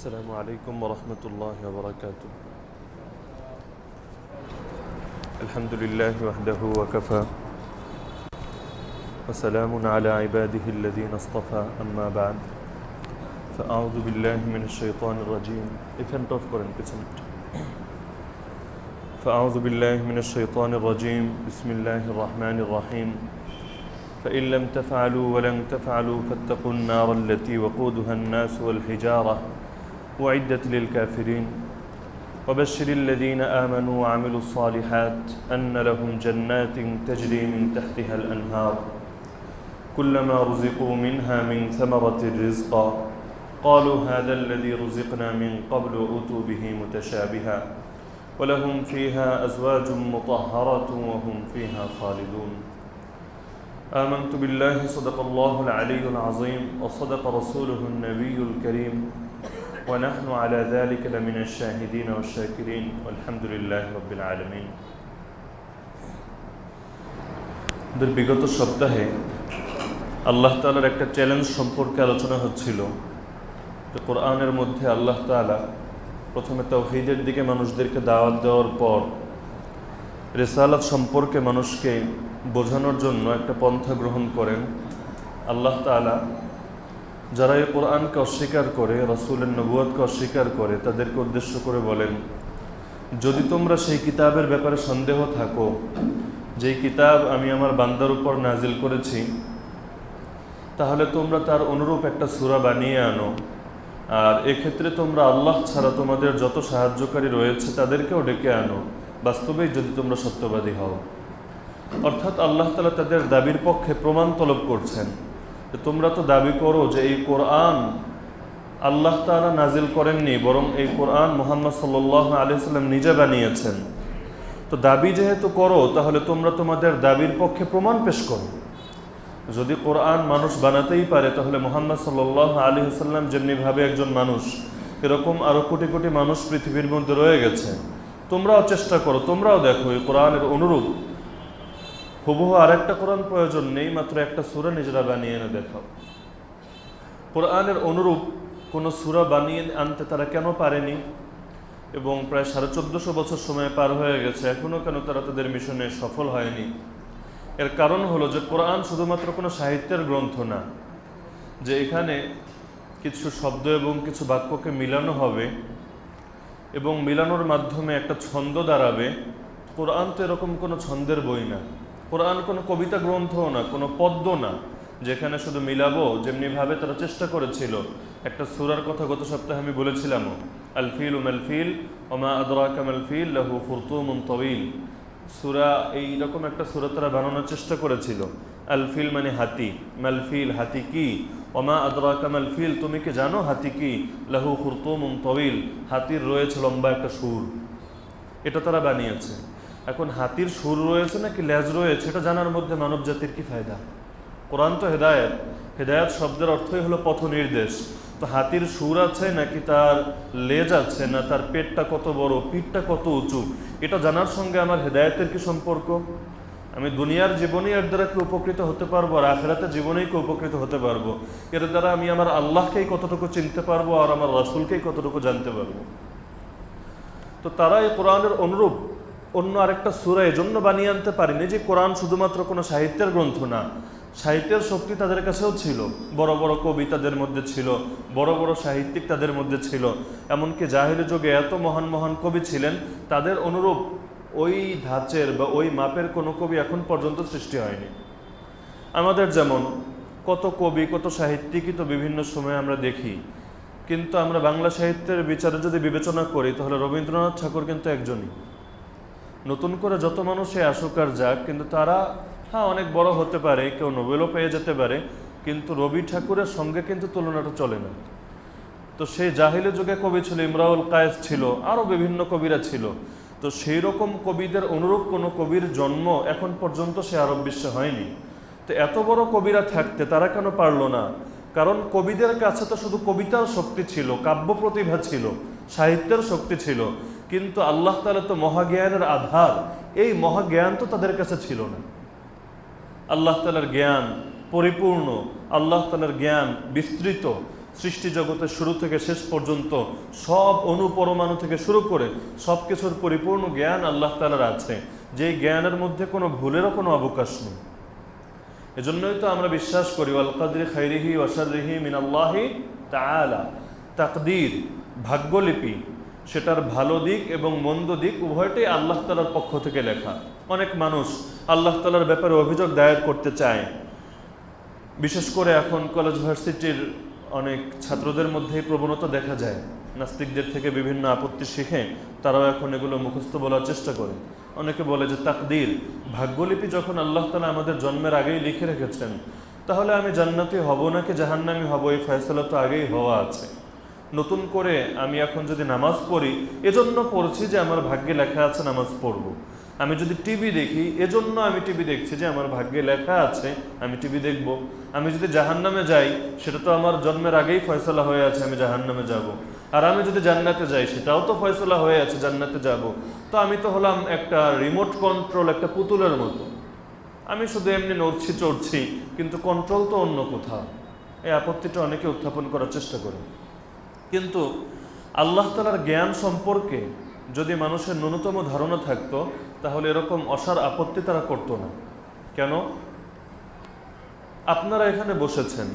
السلام عليكم ورحمة الله وبركاته. الحمد لله وحده وكفى وسلام على عباده الذين اصطفى أما بعد فأعوذ بالله من الشيطان الرجيم فأعوذ بالله من الشيطان الرجيم بسم الله الرحمن الرحيم فإن لم تفعلوا ولن تفعلوا فاتقوا النار التي وقودها الناس والحجارة أعدت للكافرين وبشر الذين آمنوا وعملوا الصالحات أن لهم جنات تجري من تحتها الأنهار كلما رزقوا منها من ثمرة رزقا قالوا هذا الذي رزقنا من قبل وأتوا به متشابها ولهم فيها أزواج مطهرة وهم فيها خالدون. آمنت بالله صدق الله العلي العظيم وصدق رسوله النبي الكريم ونحن على ذلك لمن الشاهدين والشاكرين والحمد لله رب العالمين. বিগত সপ্তাহে আল্লাহ তাআলার একটা চ্যালেঞ্জ সম্পর্কে আলোচনা হচ্ছিল যে কোরআনের মধ্যে আল্লাহ তাআলা প্রথমে তাওহীদের দিকে মানুষদেরকে দাওয়াত দেওয়ার পর রিসালাত সম্পর্কে মানুষকে বোঝানোর জন্য একটা পন্থা গ্রহণ করেন। আল্লাহ তাআলা যারা এই কোরআনকে অস্বীকার করে, রাসূলের নবুয়তকে অস্বীকার করে, তাদেরকে উদ্দেশ্য করে বলেন, যদি তোমরা সেই কিতাবের ব্যাপারে সন্দেহ থাকো, যেই কিতাব আমি আমার বান্দার উপর নাজিল করেছি, তাহলে তোমরা তার অনুরূপ একটা সূরা বানিয়ে আনো। আর এক্ষেত্রে তোমরা আল্লাহ ছাড়া তোমাদের যত সাহায্যকারী রয়েছে তাদেরকেও ডেকে আনো, বাস্তবেই যদি তোমরা সত্যবাদী হও। অর্থাৎ আল্লাহ তাআলা তাদের দাবির পক্ষে প্রমাণ তলব করছেন যে তোমরা তো দাবি করো যে এই কোরআন আল্লাহ তাআলা নাজিল করেননি, বরং এই কোরআন মুহাম্মদ সাল্লাল্লাহু আলাইহি ওয়াসাল্লাম নিজে বানিয়েছেন। তো দাবি যেহেতু করো, তাহলে তোমরা তোমাদের দাবির পক্ষে প্রমাণ পেশ করো। যদি কোরআন মানুষ বানাতেই পারে, তাহলে মুহাম্মদ সাল্লাল্লাহু আলাইহি ওয়াসাল্লাম যেমনিভাবে একজন মানুষ, এরকম আরো কোটি কোটি মানুষ পৃথিবীর মধ্যে রয়ে গেছে। তোমরাও চেষ্টা করো, তোমরাও দেখো এই কোরআনের অনুরূপ হুবহু আরেকটা কোরআন প্রয়োজন নেই, মাত্র একটা সূরা নিজেরা বানিয়ে এনে দেখাও। কোরআনের অনুরূপ কোনো সূরা বানিয়ে আনতে তারা কেন পারেনি এবং প্রায় 1450 বছর সময় পার হয়ে গেছে, এখনও কেন তারা তাদের মিশনে সফল হয়নি? এর কারণ হলো যে কোরআন শুধুমাত্র কোনো সাহিত্যের গ্রন্থ না, যে এখানে কিছু শব্দ এবং কিছু বাক্যকে মিলানো হবে এবং মিলানোর মাধ্যমে একটা ছন্দ দাঁড়াবে। কোরআন তো এরকম কোনো ছন্দের বই না, কোরআন কোনো কবিতা গ্রন্থও না, কোনো পদ্য না যেখানে শুধু মিলাবো। যেমনিভাবে তারা চেষ্টা করেছিল, একটা সূরার কথা গত সপ্তাহে আমি বলেছিলাম, আল ফিল মাল ফিল ওমা আদরাকা মাল ফিল লাহু খুরতুমুন তাওয়িল। সূরা এইরকম একটা সূরা তারা বানানোর চেষ্টা করেছিল। আল ফিল মানে হাতি, মাল ফিল হাতি কি, ওমা আদরাকা মাল ফিল তুমি কি জানো হাতি কি, লাহু খুরতুমুন তাওয়িল হাতির রয়েছে লম্বা একটা সুর। এটা তারা বানিয়েছে। এখন হাতির সুর রয়েছে নাকি লেজ রয়েছে এটা জানার মধ্যে মানব জাতির কি ফায়দা? কোরআন তো হেদায়েত, হেদায়েত শব্দের অর্থই হলো পথ নির্দেশ। তো হাতির সুর আছে নাকি তার লেজ আছে, না তার পেটটা কত বড়, পিঠটা কত উঁচু, এটা জানার সঙ্গে আমার হেদায়েতের কি সম্পর্ক? আমি দুনিয়ার জীবনেই এর দ্বারা কি উপকৃত হতে পারবো, আর আখিরাতের জীবনেই কি উপকৃত হতে পারবো? এর দ্বারা আমি আমার আল্লাহকেই কতটুকু চিনতে পারবো আর আমার রাসূলকেই কতটুকু জানতে পারবো? তো তারা এই কোরআনের অনুরূপ অন্য আরেকটা সূরা এজন্য বানিয়ে আনতে পারেনি যে কোরআন শুধুমাত্র কোনো সাহিত্যের গ্রন্থ না, সাহিত্যের শক্তি তাদের কাছেও ছিল। বড় বড় কবি তাদের মধ্যে ছিল, বড় বড় সাহিত্যিক তাদের মধ্যে ছিল। এমনকি জাহিলি যুগে এত মহান মহান কবি ছিলেন, তাদের অনুরূপ ওই ধাঁচের বা ওই মাপের কোনো কবি এখন পর্যন্ত সৃষ্টি হয়নি। আমাদের যেমন কত কবি, কত সাহিত্যিকই তো বিভিন্ন সময়ে আমরা দেখি, কিন্তু আমরা বাংলা সাহিত্যের বিচারে যদি বিবেচনা করি, তাহলে রবীন্দ্রনাথ ঠাকুর কিন্তু একজনই। নতুন করে যত মানুষে আসুক আর যাক, কিন্তু তারা অনেক বড় হতে পারে, কেউ নোবেলও পেয়ে যেতে পারে, কিন্তু রবি ঠাকুরের সঙ্গে কিন্তু তুলনাটা চলে না। তো সেই জাহিলি যুগে কবি ছিল, ইমরাউল কায়েস ছিল, আরও বিভিন্ন কবিরা ছিল। তো সেই রকম কবিদের অনুরূপ কোনো কবির জন্ম এখন পর্যন্ত সে আরব বিশ্বে হয়নি। তো এত বড় কবিরা থাকতে তারা কেন পারল না? কারণ কবিদের কাছে তো শুধু কবিতার শক্তি ছিল, কাব্য প্রতিভা ছিল, সাহিত্যের শক্তি ছিল, কিন্তু আল্লাহ তাআলা তো মহাজ্ঞানের আধার, এই মহাজ্ঞান তো তাদের কাছে ছিল না। আল্লাহ তাআলার জ্ঞান পরিপূর্ণ, আল্লাহ তাআলার জ্ঞান বিস্তৃত, সৃষ্টি জগতের শুরু থেকে শেষ পর্যন্ত সব অনুপরমাণু থেকে শুরু করে সব কিছুর পরিপূর্ণ জ্ঞান আল্লাহ তাআলার আছে, যে জ্ঞানের মধ্যে কোনো ভুলেরও কোনো অবকাশ নেই। এজন্যই তো আমরা বিশ্বাস করি ওয়াল কদরি খাইরিহি ওয়া শাররিহি মিনাল্লাহি তাআলা। তাকদীর, ভাগ্যলিপি, সেটার ভালো দিক এবং মন্দ দিক উভয়টাই আল্লাহ তাআলার পক্ষ থেকে লেখা। অনেক মানুষ আল্লাহ তাআলার ব্যাপারে অভিযোগ দায়ের করতে চায়, বিশেষ করে এখন কলেজ ভার্সিটির অনেক ছাত্রদের মধ্যে এই প্রবণতা দেখা যায়। নাস্তিকদের থেকে বিভিন্ন আপত্তি শিখে তারাও এখন এগুলো মুখস্থ বলার চেষ্টা করে। অনেকে বলে যে তাকদীর, ভাগ্যলিপি যখন আল্লাহ তাআলা আমাদের জন্মের আগেই লিখে রেখেছেন, তাহলে আমি জান্নাতি হব নাকি জাহান্নামী হব এই ফয়সালা তো আগেই হওয়া আছে। নতুন করে আমি এখন যদি নামাজ পড়ি এজন্য পড়ছি যে আমার ভাগ্যে লেখা আছে নামাজ পড়ব। আমি যদি টিভি দেখি এজন্য আমি টিভি দেখছি যে আমার ভাগ্যে লেখা আছে আমি টিভি দেখব। আমি যদি জাহান্নামে যাই সেটা তো আমার জন্মের আগেই ফয়সালা হয়ে আছে আমি জাহান্নামে যাব। আর আমি যদি জান্নাতে যাই সেটাও তো ফয়সালা হয়ে আছে জান্নাতে যাব। তো আমি তো হলাম একটা রিমোট কন্ট্রোল, একটা পুতুলের মতো। আমি শুধু এমনি নড়ছি চড়ছি, কিন্তু কন্ট্রোল তো অন্য কোথাও। এই আপত্তিটা অনেকে উত্থাপন করার চেষ্টা করে। কিন্তু আল্লাহ তাআলার জ্ঞান সম্পর্কে যদি মানুষের ন্যূনতম ধারণা থাকতো তাহলে এরকম অসার আপত্তি তারা করতো না। কেন? আপনারা এখানে বসেছেন,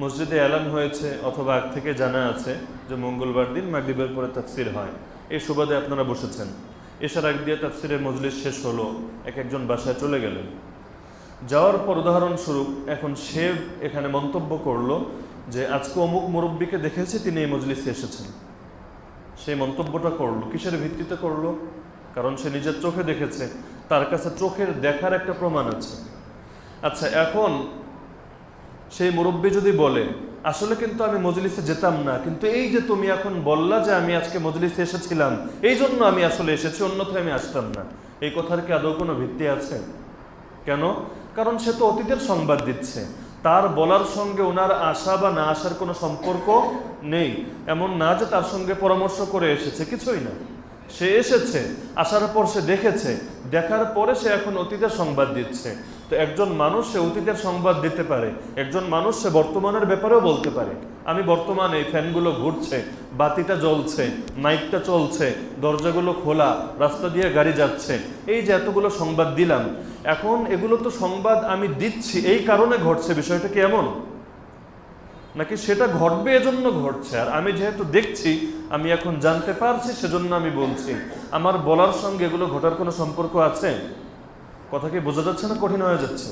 মসজিদে এলান হয়েছে অথবা আগ থেকে জানা আছে যে মঙ্গলবার দিন মাগরিবের পরে তাফসির হয়, এই সুবাদে আপনারা বসেছেন। এশার আগ দিয়ে তাফসিরের মজলিস শেষ হলো, একজন বাসায় চলে গেলেন। যাওয়ার পর উদাহরণস্বরূপ এখন সে এখানে মন্তব্য করলো যে আজকে অমুক মুরব্বীকে দেখেছি তিনি এই মজলিসে এসেছেন। সেই মন্তব্যটা করলো কিসের ভিত্তিতে করলো? কারণ সে নিজের চোখে দেখেছে, তার কাছে চোখের দেখার একটা প্রমাণ আছে। আচ্ছা, এখন সেই মুরব্বী যদি বলে আসলে কিন্তু আমি মজলিসে যেতাম না, কিন্তু এই যে তুমি এখন বললা যে আমি আজকে মজলিসে এসেছিলাম এই জন্য আমি আসলে এসেছি, অন্যথায় আমি আসতাম না, এই কথার কি আদৌ কোনো ভিত্তি আছে? কেন? কারণ সে তো অতীতের সংবাদ দিচ্ছে, তার বলার সঙ্গে ওনার আসা বা না আসার কোনো সম্পর্ক নেই। এমন না যে তার সঙ্গে পরামর্শ করে এসেছে, কিছুই না। সে এসেছে, আসার পর সে দেখেছে, দেখার পরে সে এখন অতীতের সংবাদ দিচ্ছে। তো একজন মানুষ সে অতীতের সংবাদ দিতে পারে, একজন মানুষ সে বর্তমানের ব্যাপারেও বলতে পারে। আমি বর্তমানে এই ফ্যানগুলো ঘুরছে, বাতিটা জ্বলছে, মাইকটা চলছে, দরজাগুলো খোলা, রাস্তা দিয়ে গাড়ি যাচ্ছে, এই যে এতগুলো সংবাদ দিলাম, এখন এগুলো তো সংবাদ আমি দিচ্ছি এই কারণে ঘটছে, বিষয়টা কি এমন? নাকি সেটা ঘটবে এজন্য ঘটছে, আর আমি যেহেতু দেখছি আমি এখন জানতে পারছি সেজন্য আমি বলছি? আমার বলার সঙ্গে এগুলো ঘটার কোনো সম্পর্ক আছে? কথা কি বোঝা যাচ্ছে না কঠিন হয়ে যাচ্ছে?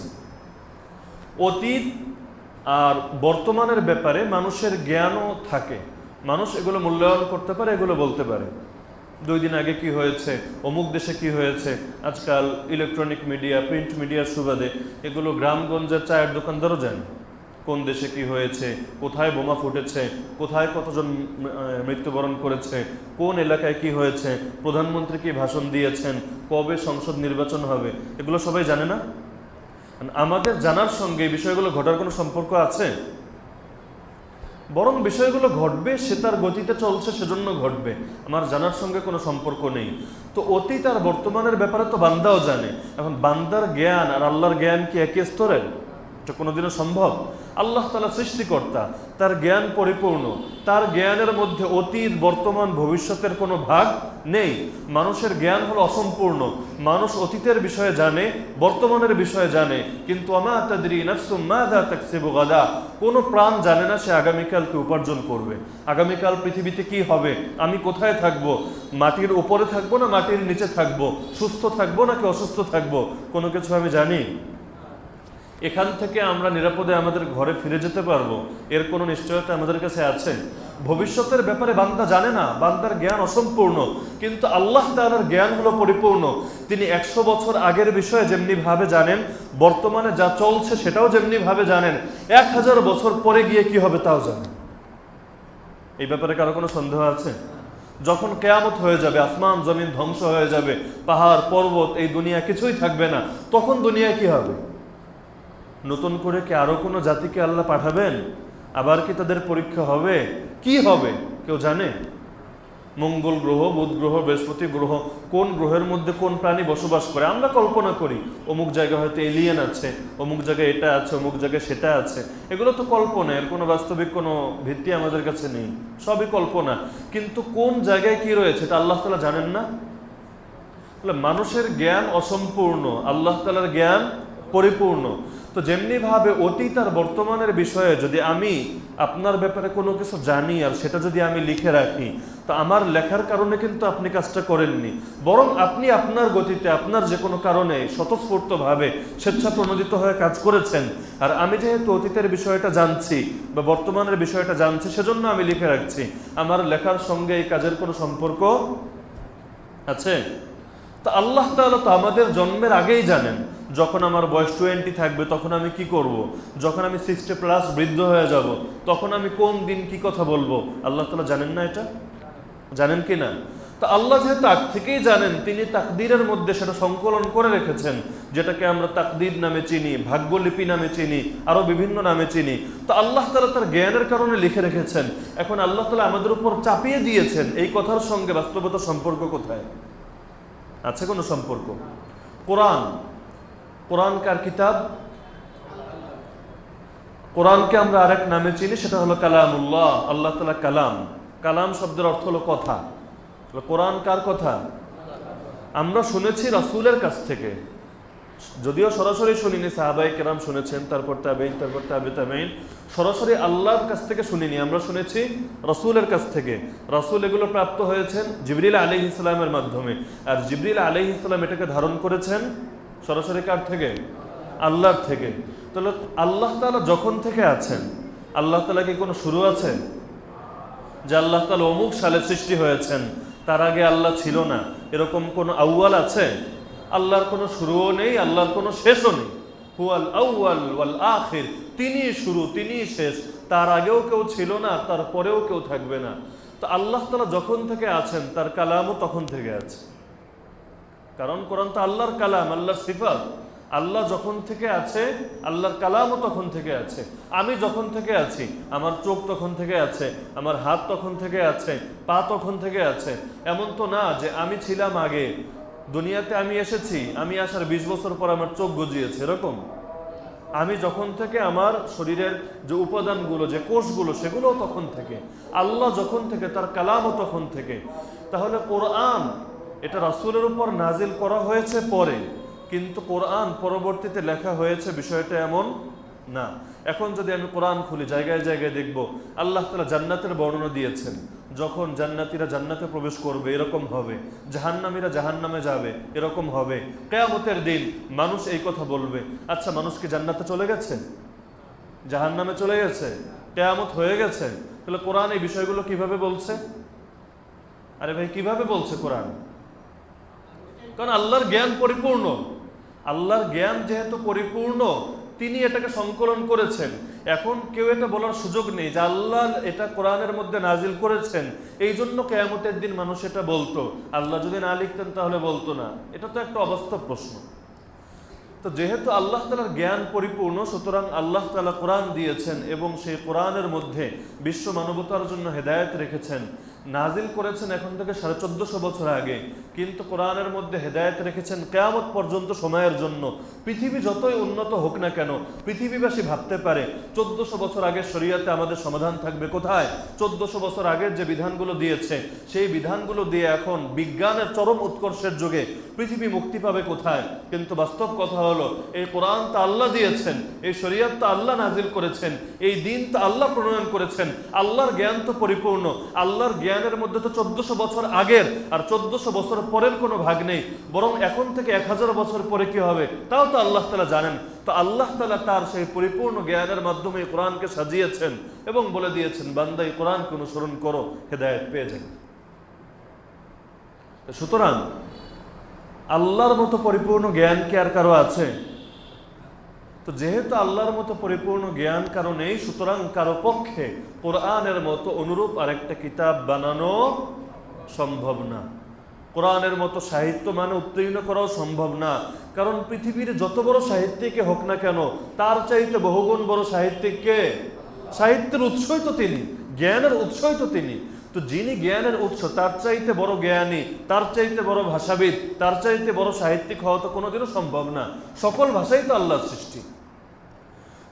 অতীত আর বর্তমানের ব্যাপারে মানুষের জ্ঞানও থাকে, মানুষ এগুলো মূল্যায়ন করতে পারে, এগুলো বলতে পারে। 2 দিন আগে কি হয়েছে, অমুক দেশে কি হয়েছে, আজকাল ইলেকট্রনিক মিডিয়া, প্রিন্ট মিডিয়ার সুবাদে এগুলো গ্রামগঞ্জের চায়ের দোকানদারও জানে কোন দেশে কি হয়েছে, কোথায় বোমা ফুটেছে, কোথায় কতজন মৃত্যুবরণ করেছে, কোন এলাকায় কি হয়েছে, প্রধানমন্ত্রী কি ভাষণ দিয়েছেন, কবে সংসদ নির্বাচন হবে, এগুলো সবাই জানে না? আমাদের জানার সঙ্গে এই বিষয়গুলো ঘটার কোনো সম্পর্ক আছে? বরং বিষয়গুলো ঘটবে, সে তার গতিতে চলছে সেজন্য ঘটবে, আমার জানার সঙ্গে কোনো সম্পর্ক নেই। তো অতীত আর বর্তমানের ব্যাপারে তো বান্দাও জানে। এখন বান্দার জ্ঞান আর আল্লাহর জ্ঞান কি একই স্তরের? এটা কোনোদিনও সম্ভব? আল্লাহ তাআলা সৃষ্টিকর্তা, তার জ্ঞান পরিপূর্ণ, তার জ্ঞানের মধ্যে অতীত, বর্তমান, ভবিষ্যতের কোনো ভাগ নেই। মানুষের জ্ঞান হলো অসম্পূর্ণ, মানুষ অতীতের বিষয়ে জানে, বর্তমানের বিষয়ে জানে, কিন্তু আমা তাদরি নাফসুম মাযা তাকসিবু গাদা, কোনো প্রাণ জানে না সে আগামীকালকে উপার্জন করবে, আগামীকাল পৃথিবীতে কি হবে, আমি কোথায় থাকব, মাটির উপরে থাকবো না মাটির নিচে থাকবো, সুস্থ থাকবো নাকি অসুস্থ থাকবো, কোনো কিছু আমি জানি? এখান থেকে আমরা নিরাপদে আমাদের ঘরে ফিরে যেতে পারবো এর কোনো নিশ্চয়তা আমাদের কাছে আছে? ভবিষ্যতের ব্যাপারে বান্দা জানে না, বান্দার জ্ঞান অসম্পূর্ণ, কিন্তু আল্লাহ তাআলার জ্ঞান হলো পরিপূর্ণ। তিনি 100 বছর আগের বিষয়ে যেমনি ভাবে জানেন, বর্তমানে যা চলছে সেটাও যেমনি ভাবে জানেন, 1000 বছর পরে গিয়ে কি হবে তাও জানেন। এই ব্যাপারে কারো কোনো সন্দেহ আছে? যখন কিয়ামত হয়ে যাবে, আসমান জমিন ধ্বংস হয়ে যাবে, পাহাড় পর্বত, এই দুনিয়া কিছুই থাকবে না, তখন দুনিয়া কি হবে? নতুন করে কি আরো কোনো জাতিকে আল্লাহ পাঠাবেন? আবার কি তাদের পরীক্ষা হবে? কি হবে কেউ জানে? মঙ্গল গ্রহ, বুধ গ্রহ, বৃহস্পতি গ্রহ, কোন গ্রহের মধ্যে কোন প্রাণী বসবাস করে আমরা কল্পনা করি। অমুক জায়গায় হয়তো এলিয়েন আছে, অমুক জায়গায় এটা আছে, অমুক জায়গায় সেটা আছে। এগুলো তো কল্পনা, এর কোনো বাস্তবিক কোনো ভিত্তি আমাদের কাছে নেই, সবই কল্পনা। কিন্তু কোন জায়গায় কি রয়েছে এটা আল্লাহ তাআলা জানেন না। মানুষের জ্ঞান অসম্পূর্ণ, আল্লাহ তাআলার জ্ঞান পরিপূর্ণ। তো যেমনি ভাবে অতীত আর বর্তমানের বিষয়ে যদি আমি আপনার ব্যাপারে কোনো কিছু জানি আর সেটা যদি আমি লিখে রাখি, তো আমার লেখার কারণে কিন্তু আপনি কাজটা করেননি, বরং আপনি আপনার গতিতে আপনার যে কোনো কারণে স্বতঃস্ফূর্তভাবে স্বেচ্ছাপ্রণোদিত হয়ে কাজ করেছেন। আর আমি যেহেতু অতীতের বিষয়টা জানছি বা বর্তমানের বিষয়টা জানছি, সেজন্য আমি লিখে রাখছি। আমার লেখার সঙ্গে এই কাজের কোনো সম্পর্ক আছে? তো আল্লাহ তাআলা তো আমাদের জন্মের আগেই জানেন, যখন আমার বয়স 20 থাকবে তখন আমি কি করব, যখন আমি 60+ বৃদ্ধ হয়ে যাব তখন আমি কোন দিন কি কথা বলবো। আল্লাহ তাআলা জানেন না? এটা জানেন কি না? তো আল্লাহ যেহেতু আগ থেকেই জানেন, তিনি তাকদীরের মধ্যে সেটা সংকলন করে রেখেছেন, যেটাকে আমরা তাকদীর নামে চিনি, ভাগ্যলিপি নামে চিনি, আরো বিভিন্ন নামে চিনি। তো আল্লাহ তাআলা তার জ্ঞানের কারণে লিখে রেখেছেন। এখন আল্লাহ তাআলা আমাদের উপর চাপিয়ে দিয়েছেন, এই কথার সঙ্গে বাস্তবতা সম্পর্ক কোথায় আছে? কোনো সম্পর্ক? কোরআন, কোরআন কার কিতাব? কোরআনকে আমরা আরেক নামে চিনি, সেটা হলো কালামুল্লাহ। আল্লাহ তাআলা কালাম, কালাম শব্দের অর্থ হলো কথা। কোরআন কার কথা? আমরা শুনেছি রাসূলের কাছ থেকে, যদিও সরাসরি শুনিনি, সাহাবায়ে কেরাম শুনেছেন, তারপর তাবেঈন, তারপর তাবে তাবেঈন, সরাসরি আল্লাহর কাছ থেকে শুনিনি, আমরা শুনেছি রাসূলের কাছ থেকে। রাসূল এগুলো প্রাপ্ত হয়েছেন জিবরিল আলাইহিস সালামের মাধ্যমে, আর জিবরিল আলাইহিস সালাম এটাকে ধারণ করেছেন সরাসরি কার থেকে? আল্লাহর থেকে। তাহলে আল্লাহ তাআলা যখন থেকে আছেন, আল্লাহ তাআলা কি কোনো শুরু আছে? যে আল্লাহ তাআলা অমুক সালে সৃষ্টি হয়েছেন, তার আগে আল্লাহ ছিল না, এরকম কোনো আউয়াল আছে? আল্লাহর কোনো শুরুও নেই, আল্লাহর কোনো শেষও নেই। হুয়াল আউয়াল ওয়াল আখির, তিনি শুরু, তিনি শেষ, তার আগেও কেউ ছিল না, তার পরেও কেউ থাকবে না। তো আল্লাহ তাআলা যখন থেকে আছেন, তার কালামও তখন থেকে আছে, কারণ কোরআন তো আল্লাহর কালাম, আল্লাহর সিফাত। আল্লাহ যখন থেকে আছে, আল্লাহর কালামও তখন থেকে আছে। আমি যখন থেকে আছি, আমার চোখ তখন থেকে আছে, আমার হাত তখন থেকে আছে, পা তখন থেকে আছে। এমন তো না যে আমি ছিলাম আগে, দুনিয়াতে আমি এসেছি, আমি আসার 20 বছর পর আমার চোখ গজিয়েছে, এরকম। আমি যখন থেকে, আমার শরীরের যে উপাদানগুলো, যে কোষগুলো, সেগুলোও তখন থেকে। আল্লাহ যখন থেকে, তার কালামও তখন থেকে। তাহলে কোরআন এটা রাসূলের উপর নাজিল করা হয়েছে পরে, কিন্তু কোরআন পরবর্তীতে লেখা হয়েছে, বিষয়টা এমন না। এখন যদি আমি কোরআন খুলি, জায়গায় জায়গায় দেখব আল্লাহ তাআলা জান্নাতের বর্ণনা দিয়েছেন। যখন জান্নাতীরা জান্নাতে প্রবেশ করবে এরকম হবে, জাহান্নামীরা জাহান্নামে যাবে এরকম হবে, কিয়ামতের দিন মানুষ এই কথা বলবে। আচ্ছা, মানুষ কি জান্নাতে চলে গেছে? জাহান্নামে চলে গেছে? কিয়ামত হয়ে গেছে? তাহলে কোরআন এই বিষয়গুলো কিভাবে বলছে? আরে ভাই, কিভাবে বলছে কোরআন? কারণ আল্লাহর জ্ঞান পরিপূর্ণ। আল্লাহর জ্ঞান যেহেতু পরিপূর্ণ, তিনি এটাকে সংকলন করেছেন। এখন কেউ এটা বলার সুযোগ নেই যে আল্লাহ এটা কোরআনের মধ্যে নাজিল করেছেন, এই জন্য কিয়ামতের দিন মানুষ এটা বলতো। আল্লাহ যদি না লিখতেন তাহলে বলতো না। এটা তো একটা অবাস্তব প্রশ্ন। তো যেহেতু আল্লাহ তাআলার জ্ঞান পরিপূর্ণ, সুতরাং আল্লাহ তাআলা কোরআন দিয়েছেন এবং সেই কোরআনের মধ্যে বিশ্ব মানবতার জন্য হেদায়েত রেখেছেন। নাজিল করেছেন এখন থেকে 1450 বছর আগে, কিন্তু কোরআনের মধ্যে হেদায়েত রেখেছেন কিয়ামত পর্যন্ত সময়ের জন্য। পৃথিবী যতই উন্নত হোক না কেন, পৃথিবীবাসী ভাবতে পারে 1400 বছর আগের শরীয়তে আমাদের সমাধান থাকবে কোথায়? 1400 বছর আগের যে বিধানগুলো দিয়েছে, সেই বিধানগুলো দিয়ে এখন বিজ্ঞানের চরম উৎকর্ষের যুগে পৃথিবী মুক্তি পাবে কোথায়? কিন্তু বাস্তব কথা হলো, এই কোরআন তা আল্লাহ দিয়েছেন, এই শরীয়ত তা আল্লাহ নাজিল করেছেন, এই দিন তা আল্লাহ প্রণয়ন করেছেন। আল্লাহর জ্ঞান তো পরিপূর্ণ। আল্লাহর জ্ঞানের মধ্যে তো 1400 বছর আগের আর 1400 বছর পরের কোনো ভাগ নেই, বরং এখন থেকে 1000 বছর পরে কি হবে তাও তো আল্লাহ তাআলা জানেন। তো আল্লাহ তাআলা তার সেই পরিপূর্ণ জ্ঞানের মাধ্যমে কোরআনকে সাজিয়েছেন এবং বলে দিয়েছেন, বান্দা এই কোরআনকে অনুসরণ করো, হেদায়েত পেয়ে যাবে। সুতরাং আল্লাহর মতো পরিপূর্ণ জ্ঞান কি আর কারো আছে? তো যেহেতু আল্লাহর মতো পরিপূর্ণ জ্ঞান কারো নেই, সুতরাং কারো পক্ষে কোরআনের মতো অনুরূপ আরেকটা কিতাব বানানো সম্ভব না। কোরআনের মতো সাহিত্য মানে উত্তীর্ণ করাও সম্ভব না। কারণ পৃথিবীর যত বড় সাহিত্যিকই হোক না কেন, তার চাইতে বহুগুণ বড় সাহিত্যিককে, সাহিত্যের উৎসই তো তিনি, জ্ঞানের উৎসই তো তিনি। তো যিনি জ্ঞানের উৎস, তার চাইতে বড় জ্ঞানী, তার চাইতে বড় ভাষাবিদ, তার চাইতে বড় সাহিত্যিক হওয়া তো কোনোদিনও সম্ভব না। সকল ভাষাই তো আল্লাহর সৃষ্টি।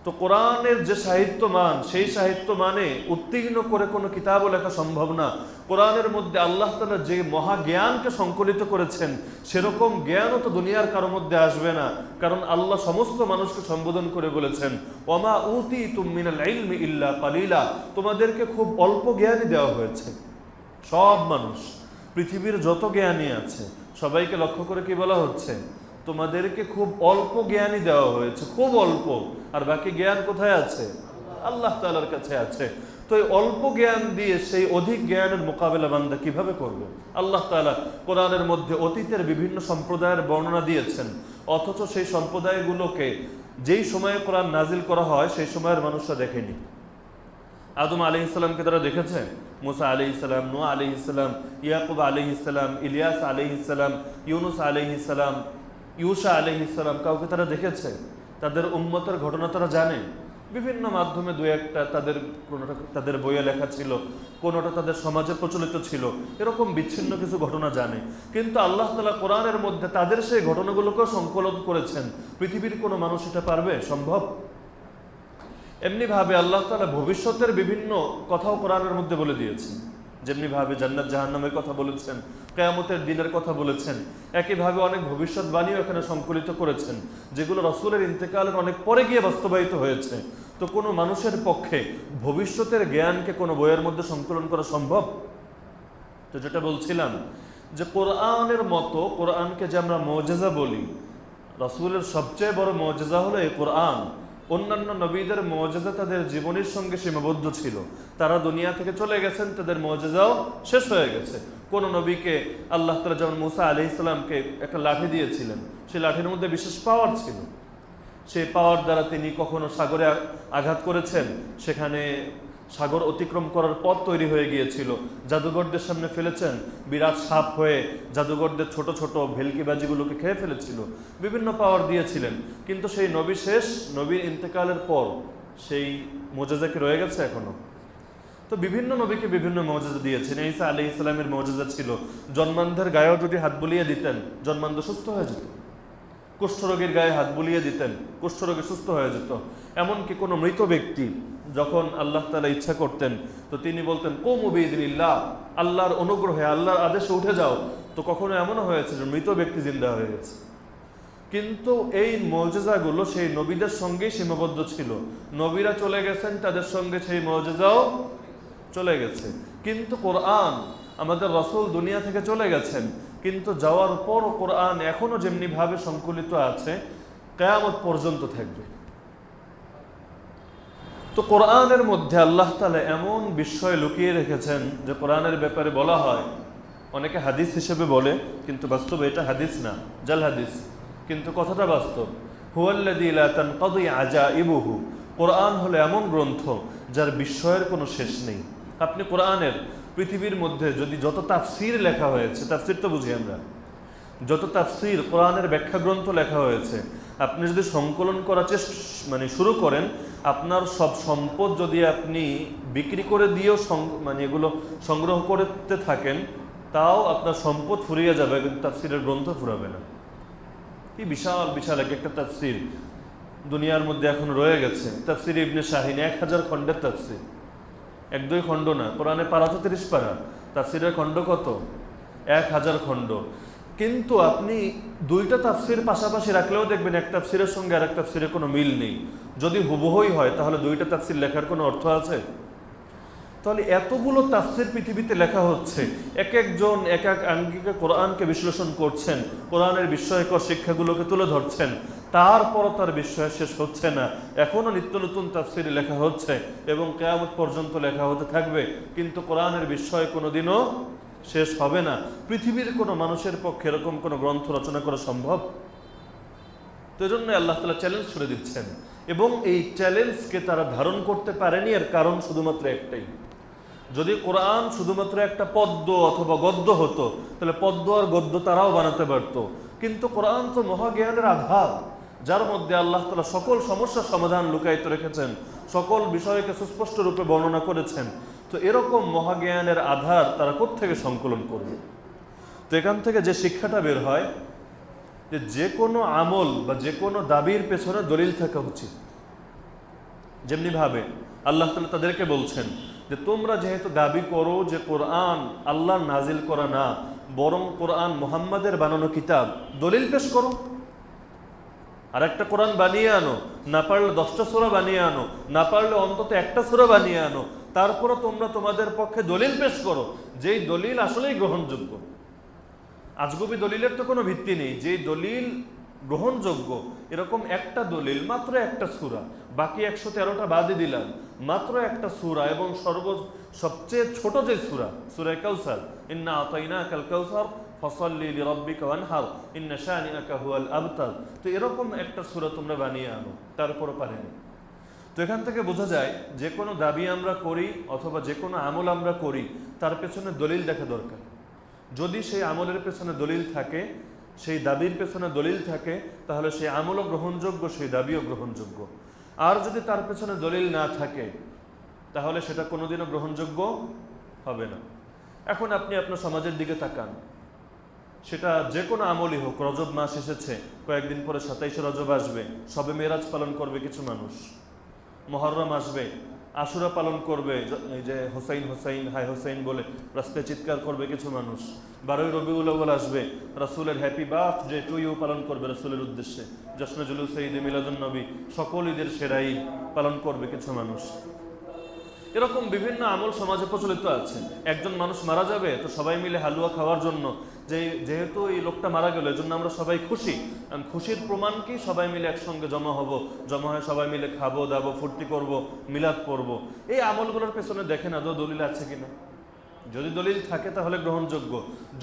তো কোরআনের যে সাহিত্য মান, সেই সাহিত্য মানে উত্তীর্ণ করে কোনো কিতাবও লেখা সম্ভব না। কোরআনের মধ্যে আল্লাহ তাআলা যে মহাজ্ঞানকে সংকলিত করেছেন, সেরকম জ্ঞানও তো দুনিয়ার কারোর মধ্যে আসবে না। কারণ আল্লাহ সমস্ত মানুষকে সম্বোধন করে বলেছেন, ওমা উতীতুম মিনাল ইলমি ইল্লা কালিলা, তোমাদেরকে খুব অল্প জ্ঞানই দেওয়া হয়েছে। সব মানুষ, পৃথিবীর যত জ্ঞানী আছে সবাইকে লক্ষ্য করে কি বলা হচ্ছে? তোমাদেরকে খুব অল্প জ্ঞানই দেওয়া হয়েছে, খুব অল্প। আর বাকি জ্ঞান কোথায় আছে? আল্লাহ তাআলার কাছে আছে। তো এই অল্প জ্ঞান দিয়ে সেই অধিক জ্ঞানের মোকাবেলা বান্দা কিভাবে করবে? আল্লাহ তাআলা কোরআনের মধ্যে অতীতের বিভিন্ন সম্প্রদায়ের বর্ণনা দিয়েছেন, অথচ সেই সম্প্রদায়গুলোকে যেই সময়ে কোরআন নাজিল করা হয় সেই সময়ের মানুষরা দেখেনি। আদম আলাইহিস সালামকে তারা দেখেছে, মুসা আলাইহিস সালাম, নূহ আলাইহিস সালাম, ইয়াকুব আলাইহিস সালাম, ইলিয়াস আলাইহিস সালাম, ইউনুস আলাইহিস সালাম, ইউসা আলাইহিস সালাম, কাউকে তারা দেখেছে? তাদের উম্মতের ঘটনা তারা জানে, বিভিন্ন মাধ্যমে দু একটা কোনোটা তাদের বইয়ে লেখা ছিল, কোনোটা তাদের সমাজে প্রচলিত ছিল, এরকম বিচ্ছিন্ন কিছু ঘটনা জানে। কিন্তু আল্লাহ তাআলা কোরআনের মধ্যে তাদের সেই ঘটনাগুলোকেও সংকলন করেছেন। পৃথিবীর কোনো মানুষ এটা পারবে? সম্ভব? এমনিভাবে আল্লাহ তাআলা ভবিষ্যতের বিভিন্ন কথাও কোরআনের মধ্যে বলে দিয়েছেন। যেমনিভাবে জান্নাত জাহান্নামের কথা বলেছেন, কিয়ামতের দিনের কথা বলেছেন, একইভাবে অনেক ভবিষ্যৎবাণীও এখানে সংকলিত করেছেন, যেগুলো রাসূলের ইন্তেকালের অনেক পরে গিয়ে বাস্তবায়িত হয়েছে। তো কোনো মানুষের পক্ষে ভবিষ্যতের জ্ঞানকে কোনো বইয়ের মধ্যে সংকলন করা সম্ভব? তো যেটা বলছিলাম যে কোরআনের মতো, কোরআনকে যে আমরা মুজিজা বলি, রাসূলের সবচেয়ে বড় মুজিজা হলো এই কোরআন। অন্যান্য নবীদের মুজিজা তাদের জীবনের সঙ্গে সীমাবদ্ধ ছিল, তারা দুনিয়া থেকে চলে গেছেন, তাদের মুজিজাও শেষ হয়ে গেছে। কোন নবীকে আল্লাহ তাআলা যেমন মুসা আলাইহিস সালামকে একটা লাঠি দিয়েছিলেন, সেই লাঠির মধ্যে বিশেষ পাওয়ার ছিল, সেই পাওয়ার দ্বারা তিনি কখনো সাগরে আঘাত করেছেন, সেখানে সাগর অতিক্রম করার পথ তৈরি হয়ে গিয়েছিল। জাদুঘরদের সামনে ফেলেছেন, বিরাট সাপ হয়ে জাদুঘরদের ছোট ছোট ভেলকিবাজিগুলোকে খেয়ে ফেলেছিল। বিভিন্ন পাওয়ার দিয়েছিলেন, কিন্তু সেই নবী শেষ, নবীর ইন্তেকালের পর সেই মুজিজা কি রয়ে গেছে এখনো? তো বিভিন্ন নবীকে বিভিন্ন মুজিজা দিয়েছেন। ঈসা আলাইহিস সালামের মুজিজা ছিল জন্মান্ধের গায়েও যদি হাত বুলিয়ে দিতেন, জন্মান্ধ সুস্থ হয়ে যেত। কুষ্ঠরোগীর গায়ে হাত বুলিয়ে দিতেন, কুষ্ঠরোগী সুস্থ হয়ে যেত। এমনকি কোনো মৃত ব্যক্তি যখন আল্লাহ তাআলা ইচ্ছা করতেন, তো তিনি বলতেন কুমু বিইযনিল্লাহ, আল্লাহর অনুগ্রহে, আল্লাহর আদেশে উঠে যাও। তো কখনো এমনও হয়েছে যে মৃত ব্যক্তি জিন্দা হয়ে গেছে। কিন্তু এই মুজিজাগুলো সেই নবীদের সঙ্গেই সীমাবদ্ধ ছিল। নবীরা চলে গেছেন, তাদের সঙ্গে সেই মুজিজাও চলে গেছে। কিন্তু কোরআন, আমাদের রাসূল দুনিয়া থেকে চলে গেছেন, কিন্তু যাওয়ার পর কোরআন এখনো যেমনি ভাবে সংকলিত আছে, কিয়ামত পর্যন্ত থাকবে। তো কোরআনের মধ্যে আল্লাহ তাআলা এমন বিষয় লুকিয়ে রেখেছেন যে কোরআনের ব্যাপারে বলা হয়, অনেকে হাদিস হিসেবে বলে, কিন্তু বাস্তবে এটা হাদিস না, জাল হাদিস, কিন্তু কথাটা বাস্তব। হুয়াল্লাযী লা তানকাদি আজাইবুহু, কোরআন হলো এমন গ্রন্থ যার বিস্ময়ের কোনো শেষ নেই। আপনি কোরআনের পৃথিবীর মধ্যে যদি যত তাফসীর লেখা হয়েছে, তাফসীর তো বুঝি আমরা, যত তাফসীর কোরআনের ব্যাখ্যা গ্রন্থ লেখা হয়েছে, আপনি যদি সংকলন করার শুরু করেন, আপনার সব সম্পদ যদি আপনি বিক্রি করে দিয়েও এগুলো সংগ্রহ করতে থাকেন, তাও আপনার সম্পদ ফুরিয়ে যাবে, কিন্তু তাফসীরের গ্রন্থ ফুরাবে না। কি বিশাল বিশাল এক একটা তাফসীর দুনিয়ার মধ্যে এখন রয়ে গেছে। তাফসীর ইবনে শাহিন 1000 খণ্ডের তাফসীর, 1-2 খণ্ড না। কোরআনে পারা তো 30 পারা, তাফসীরের খণ্ড কত? 1000 খণ্ড। কিন্তু আপনি দুইটা তাফসীর পাশাপাশি রাখলেও দেখবেন এক তাফসীরের সঙ্গে আরেক তাফসীরের কোনো মিল নেই। যদি হুবহুই হয় তাহলে দুইটা তাফসীর লেখার কোনো অর্থ আছে? তাহলে এতগুলো তাফসীর পৃথিবীতে লেখা হচ্ছে, এক একজন এক এক আঙ্গিকে কোরআনকে বিশ্লেষণ করছেন, কোরআনের বিস্ময়কর শিক্ষাগুলোকে তুলে ধরছেন, তারপরও তার বিস্ময় শেষ হচ্ছে না। এখনো নিত্য নতুন তাফসীর লেখা হচ্ছে এবং কিয়ামত পর্যন্ত লেখা হতে থাকবে, কিন্তু কোরআনের বিস্ময় কোনোদিনও শেষ হবে না। পৃথিবীর কোনো মানুষের পক্ষে এরকম কোনো গ্রন্থ রচনা করা সম্ভব? তো এই জন্য আল্লাহ তাআলা চ্যালেঞ্জ ছুড়ে দিচ্ছেন, এবং এই চ্যালেঞ্জকে তারা ধারণ করতে পারেনি। এর কারণ শুধুমাত্র একটাই, যদি কোরআন শুধুমাত্র একটা পদ্য অথবা গদ্য হতো, তাহলে পদ্য আর গদ্য তারাও বানাতে পারতো। কিন্তু কোরআন তো মহাজ্ঞানের আধার, যার মধ্যে আল্লাহ তাআলা সকল সমস্যার সমাধান লুকায়িত রেখেছেন, সকল বিষয়কে সুস্পষ্ট রূপে বর্ণনা করেছেন। তো এরকম মহাজ্ঞানের আধার তারা কোত্থেকে সংকলন করবে? তো এখান থেকে যে শিক্ষাটা বের হয় যে কোনো আমল বা যে কোনো দাবির পেছনে দলিল থাকা উচিত। যেমনি ভাবে আল্লাহ তাআলা তাদেরকে বলছেন যে তোমরা যেহেতু দাবি করো যে কোরআন আল্লাহর নাজিল করা না, বরং কোরআন মুহাম্মাদের বানানো কিতাব, দলিল পেশ করো। আর একটা কোরআন বানিয়ে আনো, না পারলে 10টা সূরা বানিয়ে আনো, না পারলে অন্তত একটা সূরা বানিয়ে আনো, তারপরে তোমরা তোমাদের পক্ষে দলিল পেশ করো যেই দলিল আসলেই গ্রহণযোগ্য। আজগুবি দলিলের তো কোনো ভিত্তি নেই। যেই দলিল গ্রহণযোগ্য এরকম একটা দলিল, মাত্র একটা সূরা, বাকি 113টা বাদই দিলাম, মাত্র একটা সূরা এবং সবচেয়ে ছোট যে সূরা, সূরা কাউসার, ইন্না আতাইনাকাল কাউসার ফাসাল্লি লিরাব্বিকা ওয়ানহার ইন্না শানিআকা হুয়াল আবতার। তো এরকম একটা সূরা তোমরা বানিয়ে আনো, তারপরও পারেনি। তো এখান থেকে বোঝা যায় যে কোনো দাবি আমরা করি অথবা যে কোনো আমল আমরা করি তার পেছনে দলিল দেখা দরকার। যদি সেই আমলের পেছনে দলিল থাকে, সেই দাবির পেছনে দলিল থাকে, তাহলে সেই আমলও গ্রহণযোগ্য, সেই দাবিও গ্রহণযোগ্য। আর যদি তার পেছনে দলিল না থাকে তাহলে সেটা কোনোদিনও গ্রহণযোগ্য হবে না। এখন আপনি আপনার সমাজের দিকে তাকান, সেটা যে কোনো আমলই হোক। রজব মাস এসেছে, কয়েকদিন পরে 27শে রজব আসবে, শবে মেরাজ পালন করবে কিছু মানুষ। মুহররম আসবে, আশুরা পালন করবে, এই যে হোসাইন হোসাইন হাই হোসাইন বলে রাস্তায় চিৎকার করবে কিছু মানুষ। 12ই রবিউল আউয়াল আসবে, রাসূলের হ্যাপি বার্থডে টু ইউ পালন করবে রাসূলের উদ্দেশ্যে। জশ্নে জুলুস ঈদে মিলাদুন নবী, সকল ঈদের সেরা ঈদ পালন করবে কিছু মানুষ। এরকম বিভিন্ন আমল সমাজে প্রচলিত আছে। একজন মানুষ মারা যাবে তো সবাই মিলে হালুয়া খাওয়ার জন্য, যেহেতু এই লোকটা মারা গেল এজন্য আমরা সবাই খুশি। খুশির প্রমাণ কি? সবাই মিলে একসঙ্গে জমা হব, জমা হয়ে সবাই মিলে খাবো দাবো, ফুর্তি করব, মিলাদ পড়ব। এই আমলগুলোর পেছনে দেখেন আদৌ দলিল আছে কিনা। যদি দলিল থাকে তাহলে গ্রহণযোগ্য,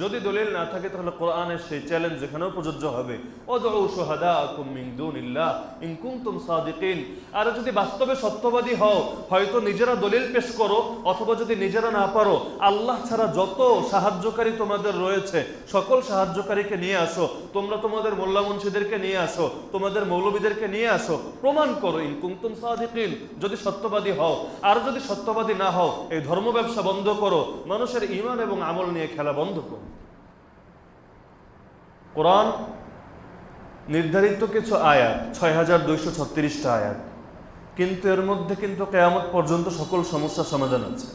যদি দলিল না থাকে তাহলে কোরআনের সেই চ্যালেঞ্জ যেখানেও প্রযোজ্য হবে, উদউ শুহাদাকুম মিন দুনিল্লাহ ইন কুনতুম সাদিকিন। আর যদি বাস্তবে সত্যবাদী হও, হয়তো নিজেরা দলিল পেশ করো, অথবা যদি নিজেরা না পারো, আল্লাহ ছাড়া যত সাহায্যকারী তোমাদের রয়েছে সকল সাহায্যকারীকে নিয়ে আসো। তোমরা তোমাদের মোল্লা মুন্সিদেরকে নিয়ে আসো, তোমাদের মৌলবীদেরকে নিয়ে আসো, প্রমাণ করো ইন কুনতুম সাদিকিন, যদি সত্যবাদী হও। আর যদি সত্যবাদী না হও, এই ধর্ম ব্যবসা বন্ধ করো, মানুষের ঈমান এবং আমল নিয়ে খেলা বন্ধ করুন। কোরআন নির্ধারিত কিছু আয়াত, 6236টা আয়াত, কিন্তু এর মধ্যে কিন্তু কিয়ামত পর্যন্ত সকল সমস্যার সমাধান আছে।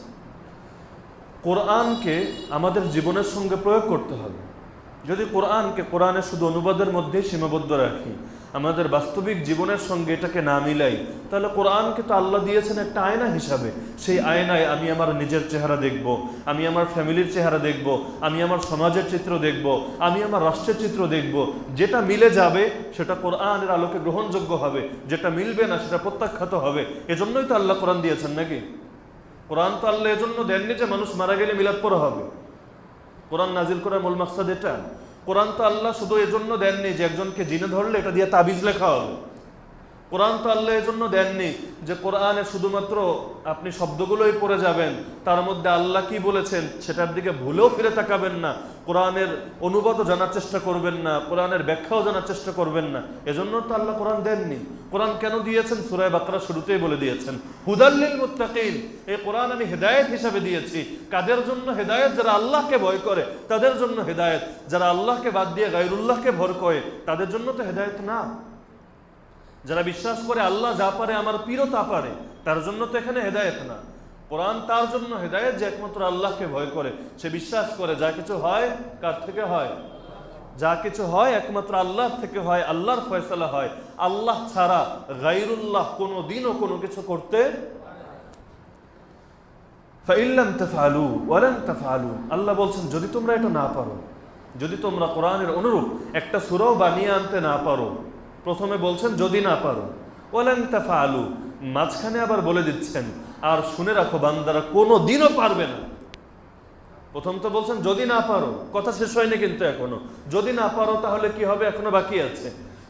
কোরআনকে আমাদের জীবনের সঙ্গে প্রয়োগ করতে হবে। যদি কোরআনের শুধু অনুবাদের মধ্যেই সীমাবদ্ধ রাখি, আমাদের বাস্তবিক জীবনের সঙ্গে এটাকে না মিলাই, তাহলে কোরআনকে তো আল্লাহ দিয়েছেন একটা আয়না হিসাবে। সেই আয়নায় আমি আমার নিজের চেহারা দেখব, আমি আমার ফ্যামিলির চেহারা দেখব, আমি আমার সমাজের চিত্র দেখব, আমি আমার রাষ্ট্রের চিত্র দেখব। যেটা মিলে যাবে সেটা কোরআনের আলোকে গ্রহণযোগ্য হবে, যেটা মিলবে না সেটা প্রত্যাখ্যাত হবে। এজন্যই তো আল্লাহ কোরআন দিয়েছেন নাকি? কোরআন তো আল্লাহ এজন্য দেননি যে মানুষ মারা গেলে মিলাদ পড়া হবে। কোরআন নাজিল করার মূল মাকসাদ এটা। কোরআন তো আল্লাহ শুধু এজন্য দেননি যে একজনকে জিনে ধরলে এটা দিয়ে তাবিজ লেখা হবে। কোরআন তো আল্লাহ এজন্য দেননি যে কোরআনে শুধুমাত্র আপনি শব্দগুলোই পড়ে যাবেন, তার মধ্যে আল্লাহ কি বলেছেন সেটার দিকে ভুলেও ফিরে তাকাবেন না, কোরআনের অনুবাদও জানার চেষ্টা করবেন না, কোরআনের ব্যাখ্যাও জানার চেষ্টা করবেন না। এজন্য তো আল্লাহ কোরআন দেননি। কোরআন কেন দিয়েছেন? সূরা বাকারা শুরুতেই বলে দিয়েছেন, হুদাল্লিল মুত্তাকিন। এই কোরআন আমি হেদায়েত হিসাবে দিয়েছি। কাদের জন্য হেদায়েত? যারা আল্লাহকে ভয় করে তাদের জন্য হেদায়েত। যারা আল্লাহকে বাদ দিয়ে গায়রুল্লাহকে ভর করে তাদের জন্য তো হেদায়েত না। যারা বিশ্বাস করে আল্লাহ যা পারে আমার পীরও তা পারে, তার জন্য তো এখানে হেদায়েত না। কোরআন তার জন্য হেদায়েত যে একমাত্র আল্লাহকে ভয় করে, সে বিশ্বাস করে যা কিছু হয় কার থেকে হয়? যা কিছু হয় একমাত্র আল্লাহ থেকে হয়, আল্লাহর ফয়সালা হয়। আল্লাহ ছাড়া গায়রুল্লাহ কোনোদিনও কোনো কিছু করতে। ফাইল্লাম তাফআলু ওয়ালান তাফআলু, আল্লাহ বলছেন যদি তোমরা এটা না পারো, যদি তোমরা কোরআনের অনুরূপ একটা সূরাও বানিয়ে আনতে না পারো, প্রথমে বলছেন যদি না পারো, ওয়ালান তাফআলু, মাঝখানে আবার বলে দিচ্ছেন আর শুনে রাখো বান্দারা কোনোদিনও পারবে না। প্রথম তো বলছেন যদি না পারো, কথা শেষ হয়নি কিন্তু এখনো। যদি না পারো তাহলে কি হবে এখনো বাকি আছে।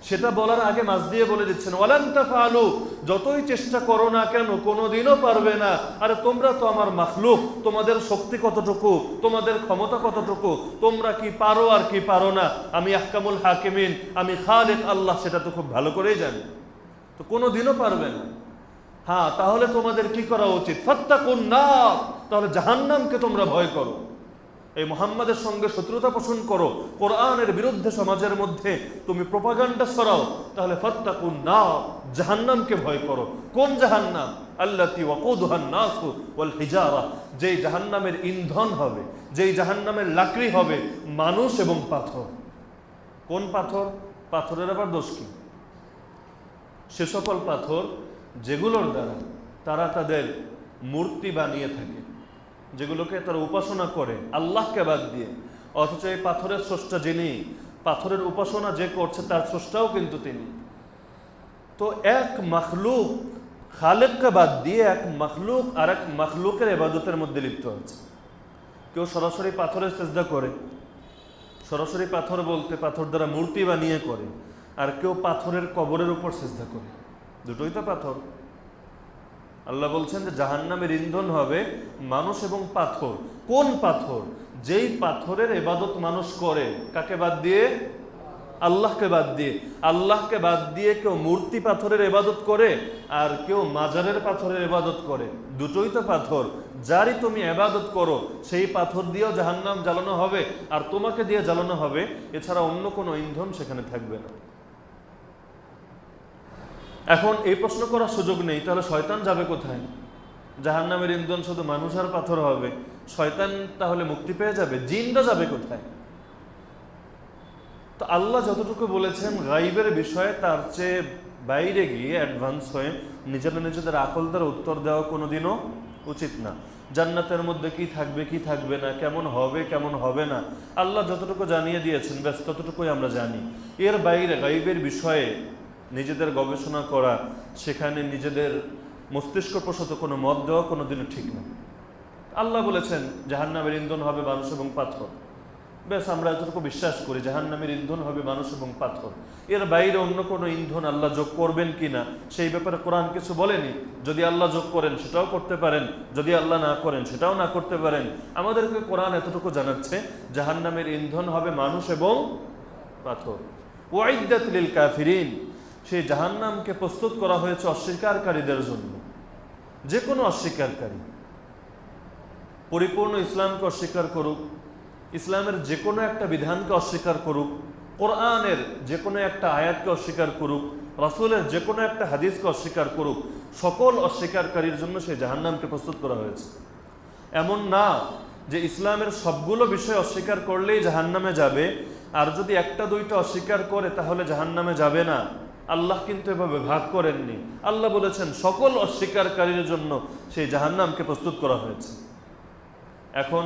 সেটা বলার আগে মাঝ দিয়ে বলে দিচ্ছেন ওয়ালান তাফআলু, যতই চেষ্টা করো না কেন কোনোদিনও পারবে না। আরে তোমরা তো আমার মাখলুক, তোমাদের শক্তি কতটুকু, তোমাদের ক্ষমতা কতটুকু, তোমরা কি পারো আর কি পারো না, আমি আহকামুল হাকিমিন, আমি খালিক আল্লাহ সেটা তো খুব ভালো করেই জানি। তো কোনোদিনও পারবে না। হ্যাঁ, তাহলে তোমাদের কি করা উচিত? ফাত্তাকুন নার, তাহলে জাহান্নামকে তোমরা ভয় করো। এই মুহাম্মাদের সঙ্গে শত্রুতা পোষণ করো, কোরআনের বিরুদ্ধে সমাজের মধ্যে তুমি প্রোপাগান্ডা ছড়াও, তাহলে ফাত্তাকুন নার, জাহান্নামকে ভয় করো। কোন জাহান্নাম? আল্লাতী ওয়াকুদুহান নাসু ওয়াল হিজারা, যেই জাহান্নামের ইন্ধন হবে, যেই জাহান্নামের লাকড়ি হবে মানুষ এবং পাথর। কোন পাথর? পাথরের আবার দোষ কি? সে সকল পাথর যেগুলোর দ্বারা তারা তাদের মূর্তি বানিয়ে থাকে, যেগুলোকে তারা উপাসনা করে আল্লাহকে বাদ দিয়ে, অথচ এই পাথরের স্রষ্টা যিনি, পাথরের উপাসনা যে করছে তার স্রষ্টাও কিন্তু তিনি। তো এক মখলুক খালেককে বাদ দিয়ে এক মখলুক আর এক মখলুকের ইবাদতের মধ্যে লিপ্ত আছে। কেউ সরাসরি পাথরের সিজদা করে, সরাসরি পাথর বলতে পাথর দ্বারা মূর্তি বানিয়ে করে, আর কেউ পাথরের কবরের উপর সিজদা করে। দুটোই তো পাথর। আল্লাহ বলছেন যে জাহান্নামের ইন্ধন হবে মানুষ এবং পাথর। কোন পাথর? যেই পাথরের ইবাদত মানুষ করে, কাকে বাদ দিয়ে? আল্লাহকে বাদ দিয়ে। আল্লাহকে বাদ দিয়ে কেউ মূর্তি পাথরের ইবাদত করে, আর কেউ মাজারের পাথরের ইবাদত করে। দুটোই তো পাথর। যারই তুমি ইবাদত করো সেই পাথর দিয়েও জাহান্নাম জ্বালানো হবে, আর তোমাকে দিয়ে জ্বালানো হবে, এছাড়া অন্য কোনো ইন্ধন সেখানে থাকবে না। এখন এই প্রশ্ন করার সুযোগ নেই, তাহলে শয়তান যাবে কোথায়? জাহান্নামের ইন্ধন শুধু মানুষ আর পাথর হবে, শয়তান তাহলে মুক্তি পেয়ে যাবে? জিনরা যাবে কোথায়? তো আল্লাহ যতটুকু বলেছেন গাইবের বিষয়ে, তার চেয়ে বাইরে গিয়ে অ্যাডভান্স হয়ে নিজেদের আকল দ্বারা উত্তর দেওয়া কোনোদিনও উচিত না। জান্নাতের মধ্যে কি থাকবে কি থাকবে না, কেমন হবে কেমন হবে না, আল্লাহ যতটুকু জানিয়ে দিয়েছেন ব্যাস ততটুকুই আমরা জানি। এর বাইরে গাইবের বিষয়ে নিজেদের গবেষণা করা, সেখানে নিজেদের মস্তিষ্ক প্রসূত কোনো মত দেওয়া কোনোদিনও ঠিক না। আল্লাহ বলেছেন জাহান্নামের ইন্ধন হবে মানুষ এবং পাথর, ব্যাস আমরা এতটুকু বিশ্বাস করি জাহান্নামের ইন্ধন হবে মানুষ এবং পাথর। এর বাইরে অন্য কোনো ইন্ধন আল্লাহ যোগ করবেন কিনা সেই ব্যাপারে কোরআন কিছু বলেনি। যদি আল্লাহ যোগ করেন সেটাও করতে পারেন, যদি আল্লাহ না করেন সেটাও না করতে পারেন। আমাদেরকে কোরআন এতটুকু জানাচ্ছে জাহান্নামের ইন্ধন হবে মানুষ এবং পাথর। ওয়াইদাত লিল কাফিরিন, সেই জাহান্নামকে প্রস্তুত করা হয়েছে অস্বীকারীদের জন্য। যে কোনো অস্বীকারী পরিপূর্ণ ইসলামকে অস্বীকার করুক, ইসলামের যে কোনো একটা বিধানকে অস্বীকার করুক, কোরআনের যে কোনো একটা আয়াতকে অস্বীকার করুক, রাসূলের যে কোনো একটা হাদিসকে অস্বীকার করুক, সকল অস্বীকারীর জন্য সেই জাহান্নামকে প্রস্তুত করা হয়েছে। এমন না যে ইসলামের সবগুলো বিষয় অস্বীকার করলেই জাহান্নামে যাবে, আর যদি একটা দুইটা অস্বীকার করে তাহলে জাহান্নামে যাবে না। আল্লাহ কিন্তু এভাবে ভাগ করেননি। আল্লাহ বলেছেন সকল অস্বীকারীর জন্য সেই জাহান্নামকে প্রস্তুত করা হয়েছে। এখন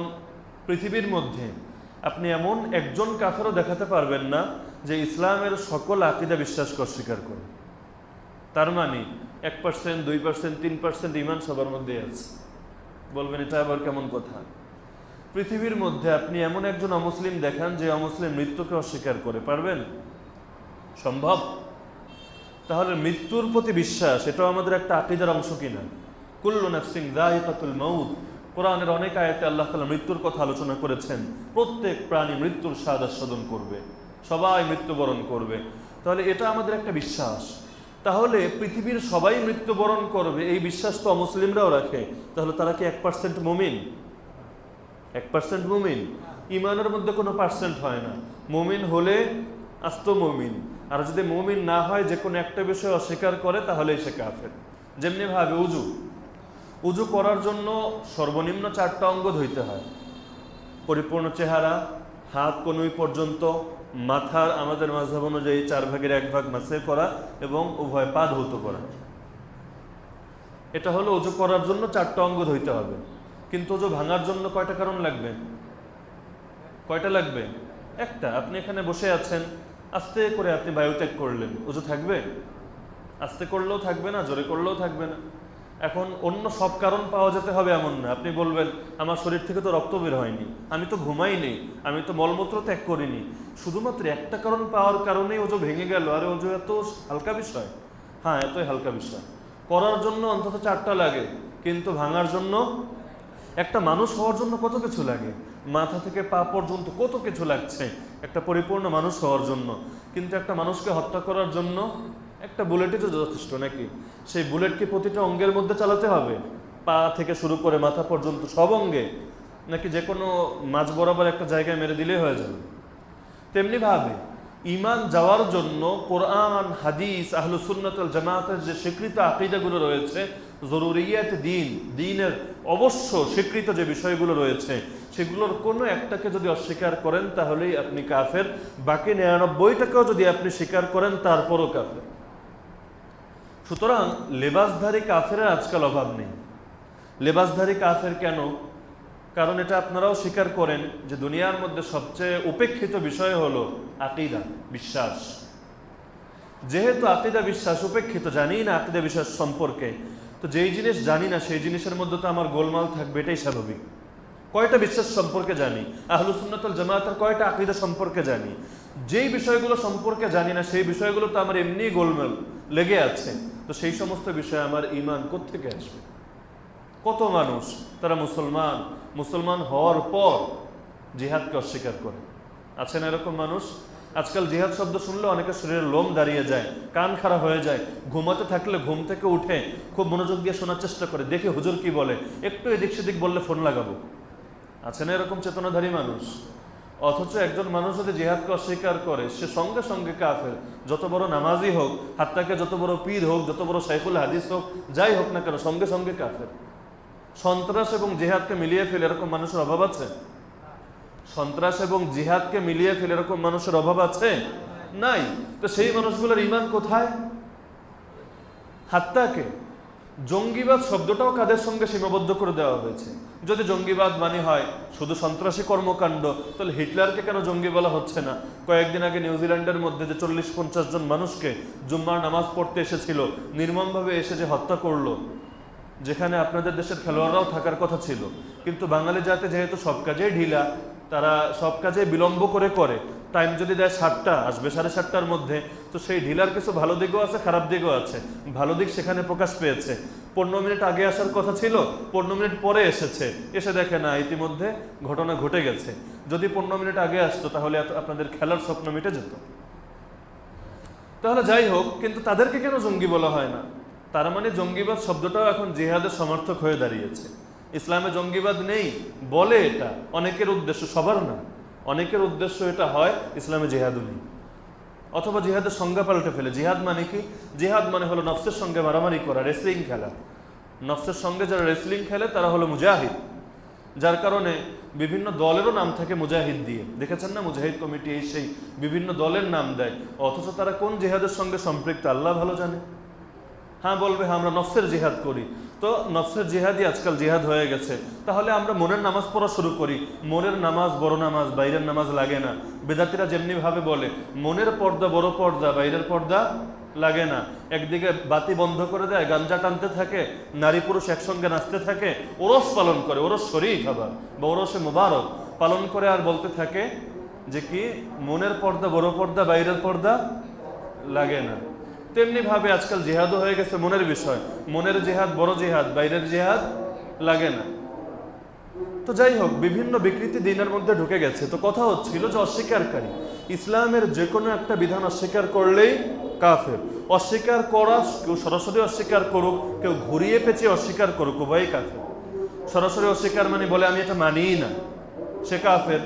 পৃথিবীর মধ্যে আপনি এমন একজন কাফেরও দেখাতে পারবেন না যে ইসলামের সকল আকীদা বিশ্বাসকে অস্বীকার করে। তার মানে 1%, 2%, 3% ঈমান সবার মধ্যে আছে। বলবেন এটা আবার কেমন কথা? পৃথিবীর মধ্যে আপনি এমন একজন অমুসলিম দেখান যে অমুসলিম মৃত্যুকে অস্বীকার করে, পারবেন? সম্ভব? তাহলে মৃত্যুর প্রতি বিশ্বাস এটাও আমাদের একটা আকীদার অংশ কিনা? কুল্লু নাফসিন যায়িকাতুল মাউত, কোরআনের অনেক আয়াতে আল্লাহ তাআলা মৃত্যুর কথা আলোচনা করেছেন। প্রত্যেক প্রাণী মৃত্যুর স্বাদ আস্বাদন করবে, সবাই মৃত্যুবরণ করবে। তাহলে এটা আমাদের একটা বিশ্বাস। তাহলে পৃথিবীর সবাই মৃত্যুবরণ করবে এই বিশ্বাস তো অমুসলিমরাও রাখে। তাহলে তারা কি 1% মুমিন? 1% মুমিন? ঈমানের মধ্যে কোনো পার্সেন্ট হয় না। মুমিন হলে আস্ত মুমিন, আর যদি মুমিন না হয় যে কোনো একটা বিষয় অস্বীকার করে তাহলেই সে কাফের। যেমনি ভাবে উজু করার জন্য সর্বনিম্ন 4টা অঙ্গ ধুইতে হয়। পরিপূর্ণ চেহারা, হাত কনুই পর্যন্ত, মাথার আমাদের মাযহাব অনুযায়ী 4 ভাগের 1 ভাগ মাসে করা এবং উভয় পা ধৌত করা। এটা হলো উজু করার জন্য 4টা অঙ্গ ধুইতে হবে। কিন্তু উজু ভাঙার জন্য কয়টা কারণ লাগবে? কয়টা লাগবে? একটা। আপনি এখানে বসে আছেন, আস্তে করে আপনি বায়ুত্যাগ করলেন, উজু থাকবে? আস্তে করলেও থাকবে না, জোরে করলেও থাকবে না। এখন অন্য সব কারণ পাওয়া যেতে হবে এমন না। আপনি বলবেন আমার শরীর থেকে তো রক্ত বের হয়নি, আমি তো ঘুমাইনি, আমি তো মলমূত্র ত্যাগ করিনি, শুধুমাত্র একটা কারণ পাওয়ার কারণেই ওজু ভেঙে গেল। আরে ওজু এত হালকা বিষয়? হ্যাঁ, এতই হালকা বিষয়। করার জন্য অন্তত 4টা লাগে, কিন্তু ভাঙার জন্য একটা মানুষ হওয়ার জন্য কত কিছু লাগে, মাথা থেকে পা পর্যন্ত কত কিছু লাগছে একটা পরিপূর্ণ মানুষ হওয়ার জন্য। কিন্তু একটা মানুষকে হত্যা করার জন্য একটা বুলেটই তো যথেষ্ট নাকি? সেই বুলেট কি প্রতিটা অঙ্গের মধ্যে চালাতে হবে, পা থেকে শুরু করে মাথা পর্যন্ত সব অঙ্গে, নাকি যে কোনো মাঝ বরাবর একটা জায়গায় মেরে দিলেই হয়ে যাবে? তেমনি ভাবে ঈমান যাওয়ার জন্য কোরআন, হাদিস, আহলুস সুন্নাত ওয়াল জামাতের যে স্বীকৃত আকীদাগুলো রয়েছে, জরুরিয়াত দিন, দিনের অবশ্য স্বীকৃত যে বিষয়গুলো রয়েছে, সেগুলোর কোনো একটাকে যদি অস্বীকার করেন তাহলেই আপনি কাফের। বাকি 99টাকেও যদি আপনি স্বীকার করেন তারপরও কাফের। সুতরাং লেবাসধারী কাফেরের আজকাল অভাব নেই। লেবাসধারী কাফের কেন? কারণ এটা আপনারাও স্বীকার করেন যে দুনিয়ার মধ্যে সবচেয়ে উপেক্ষিত বিষয় হলো আকীদা, বিশ্বাস। যেহেতু আকীদা বিশ্বাস উপেক্ষিত, জানি না আকীদা বিশ্বাস সম্পর্কে, তো যেই জিনিস জানি না সেই জিনিসের মধ্যে তো আমার গোলমাল থাকবে, এটাই স্বাভাবিক। কয়টা বিশ্বাস সম্পর্কে জানি, আহলুস সুন্নাত ওয়াল জামাতের কয়টা আকীদা সম্পর্কে জানি, যেই বিষয়গুলো সম্পর্কে জানি না সেই বিষয়গুলো তো আমার এমনি গোলমাল লেগে আছে, তো সেই সমস্ত বিষয়ে আমার ঈমান কোত্থেকে আসবে? কত মানুষ তারা মুসলমান হওয়ার পর জিহাদকে অস্বীকার করে। আছে না এরকম মানুষ? আজকাল জিহাদ শব্দ শুনলে অনেকের শরীরের লোম দাঁড়িয়ে যায়, কান খাড়া হয়ে যায়, ঘুমাতে থাকলে ঘুম থেকে উঠে খুব মনোযোগ দিয়ে শোনার চেষ্টা করে, দেখে হুজুর কি বলে, একটু এদিক সেদিক বললে ফোন লাগাবো। আছে না এরকম চেতনাধারী মানুষ? অথচ একজন মানুষ যদি জিহাদকে অস্বীকার করে সে সঙ্গে সঙ্গে কাফের। যত বড় নামাজি হোক, হাত্তাকে যত বড় পীর হোক, যত বড় শাইখুল হাদিস হোক, যাই হোক না কেন, সঙ্গে সঙ্গে কাফের। সন্ত্রাস এবং জিহাদকে মিলিয়ে ফেলে এরকম মানুষের অভাব আছে? সন্ত্রাস এবং জিহাদকে মিলিয়ে ফেলে এরকম মানুষের অভাব আছে? নাই। তো সেই মানুষগুলোর ঈমান কোথায়? হাত্তাকে জঙ্গিবাদ শব্দটাও কাদের সঙ্গে সীমাবদ্ধ করে দেওয়া হয়েছে? যদি জঙ্গিবাদ মানে হয় শুধু সন্ত্রাসী কর্মকাণ্ড, তাহলে হিটলারকে কেন জঙ্গি বলা হচ্ছে না? কয়েকদিন আগে নিউজিল্যান্ডের মধ্যে যে 40-50 জন মানুষকে জুম্মার নামাজ পড়তে এসেছিল, নির্মমভাবে এসে যে হত্যা করলো, যেখানে আপনাদের দেশের খেলোয়াড়রাও থাকার কথা ছিল, কিন্তু বাঙালি জাতি যেহেতু সব কাজেই ঢিলা, তারা সব কাজে বিলম্ব করে টাইম যদি দেয় 7টা, আসবে 7:30টার মধ্যে, তো সেই ঢিলার কিছু ভালো দিকও আছে, খারাপ দিকও আছে। ভালো দিক সেখানে প্রকাশ পেয়েছে। 15 মিনিট আগে আসার কথা ছিল, 15 মিনিট পরে এসেছে, এসে দেখে না ইতিমধ্যে ঘটনা ঘটে গেছে। যদি 15 মিনিট আগে আসতো তাহলে আপনাদের খেলার স্বপ্ন মিটে যেত। তাহলে যাই হোক, কিন্তু তাদেরকে কেন জঙ্গি বলা হয় না? তার মানে জঙ্গিবাদ শব্দটাও এখন জিহাদের সমর্থক হয়ে দাঁড়িয়েছে। ইসলামে জঙ্গিবাদ নেই বলে এটা অনেকের উদ্দেশ্য, সবার না, অনেকের উদ্দেশ্য এটা হয় ইসলামে জিহাদও নেই। অথবা জিহাদের সংজ্ঞা পাল্টে ফেলে। জিহাদ মানে কি? জিহাদ মানে হলো নফসের সঙ্গে মারামারি করা, রেসলিং খেলা। নফসের সঙ্গে যারা রেসলিং খেলে তারা হলো মুজাহিদ, যার কারণে বিভিন্ন দলেরও নাম থাকে মুজাহিদ দিয়ে। দেখেছেন না, মুজাহিদ কমিটি এই সেই বিভিন্ন দলের নাম দেয়, অথচ তারা কোন জিহাদের সঙ্গে সম্পৃক্ত আল্লাহ ভালো জানে। হ্যাঁ বলবে, হ্যাঁ আমরা নফসের জিহাদ করি, তো নফসের জিহাদই আজকাল জিহাদ হয়ে গেছে। তাহলে আমরা মনের নামাজ পড়া শুরু করি। মনের নামাজ বড় নামাজ, বাইরের নামাজ লাগে না। বেদাতিরা যেমনি ভাবে বলে মনের পর্দা বড় পর্দা, বাইরের পর্দা লাগে না। একদিকে বাতি বন্ধ করে দেয়, গাঞ্জা টানতে থাকে, নারী পুরুষ একসঙ্গে নাচতে থাকে, ওরস পালন করে, ওরস শরীফ আবার বা ওরসে মুবারক পালন করে, আর বলতে থাকে যে কি মনের পর্দা বড় পর্দা, বাইরের পর্দা লাগে না। তেমনি ভাবে আজকাল জিহাদও হয়ে গেছে মনের বিষয়। মনের জিহাদ বড় জিহাদ, বাইরের জিহাদ লাগে না। তো যাই হোক, বিভিন্ন বিকৃতি দিনের মধ্যে ঢুকে গেছে। তো কথা হচ্ছিল যে অস্বীকারী ইসলামের যে কোনো একটা বিধান অস্বীকার করলেই কাফের। অস্বীকার করা, কেউ সরাসরি অস্বীকার করুক, কেউ ঘুরিয়ে পেঁচিয়ে অস্বীকার করুক, উভয়ই কাফের। সরাসরি অস্বীকার মানে বলে আমি এটা মানিই না, সে কাফের।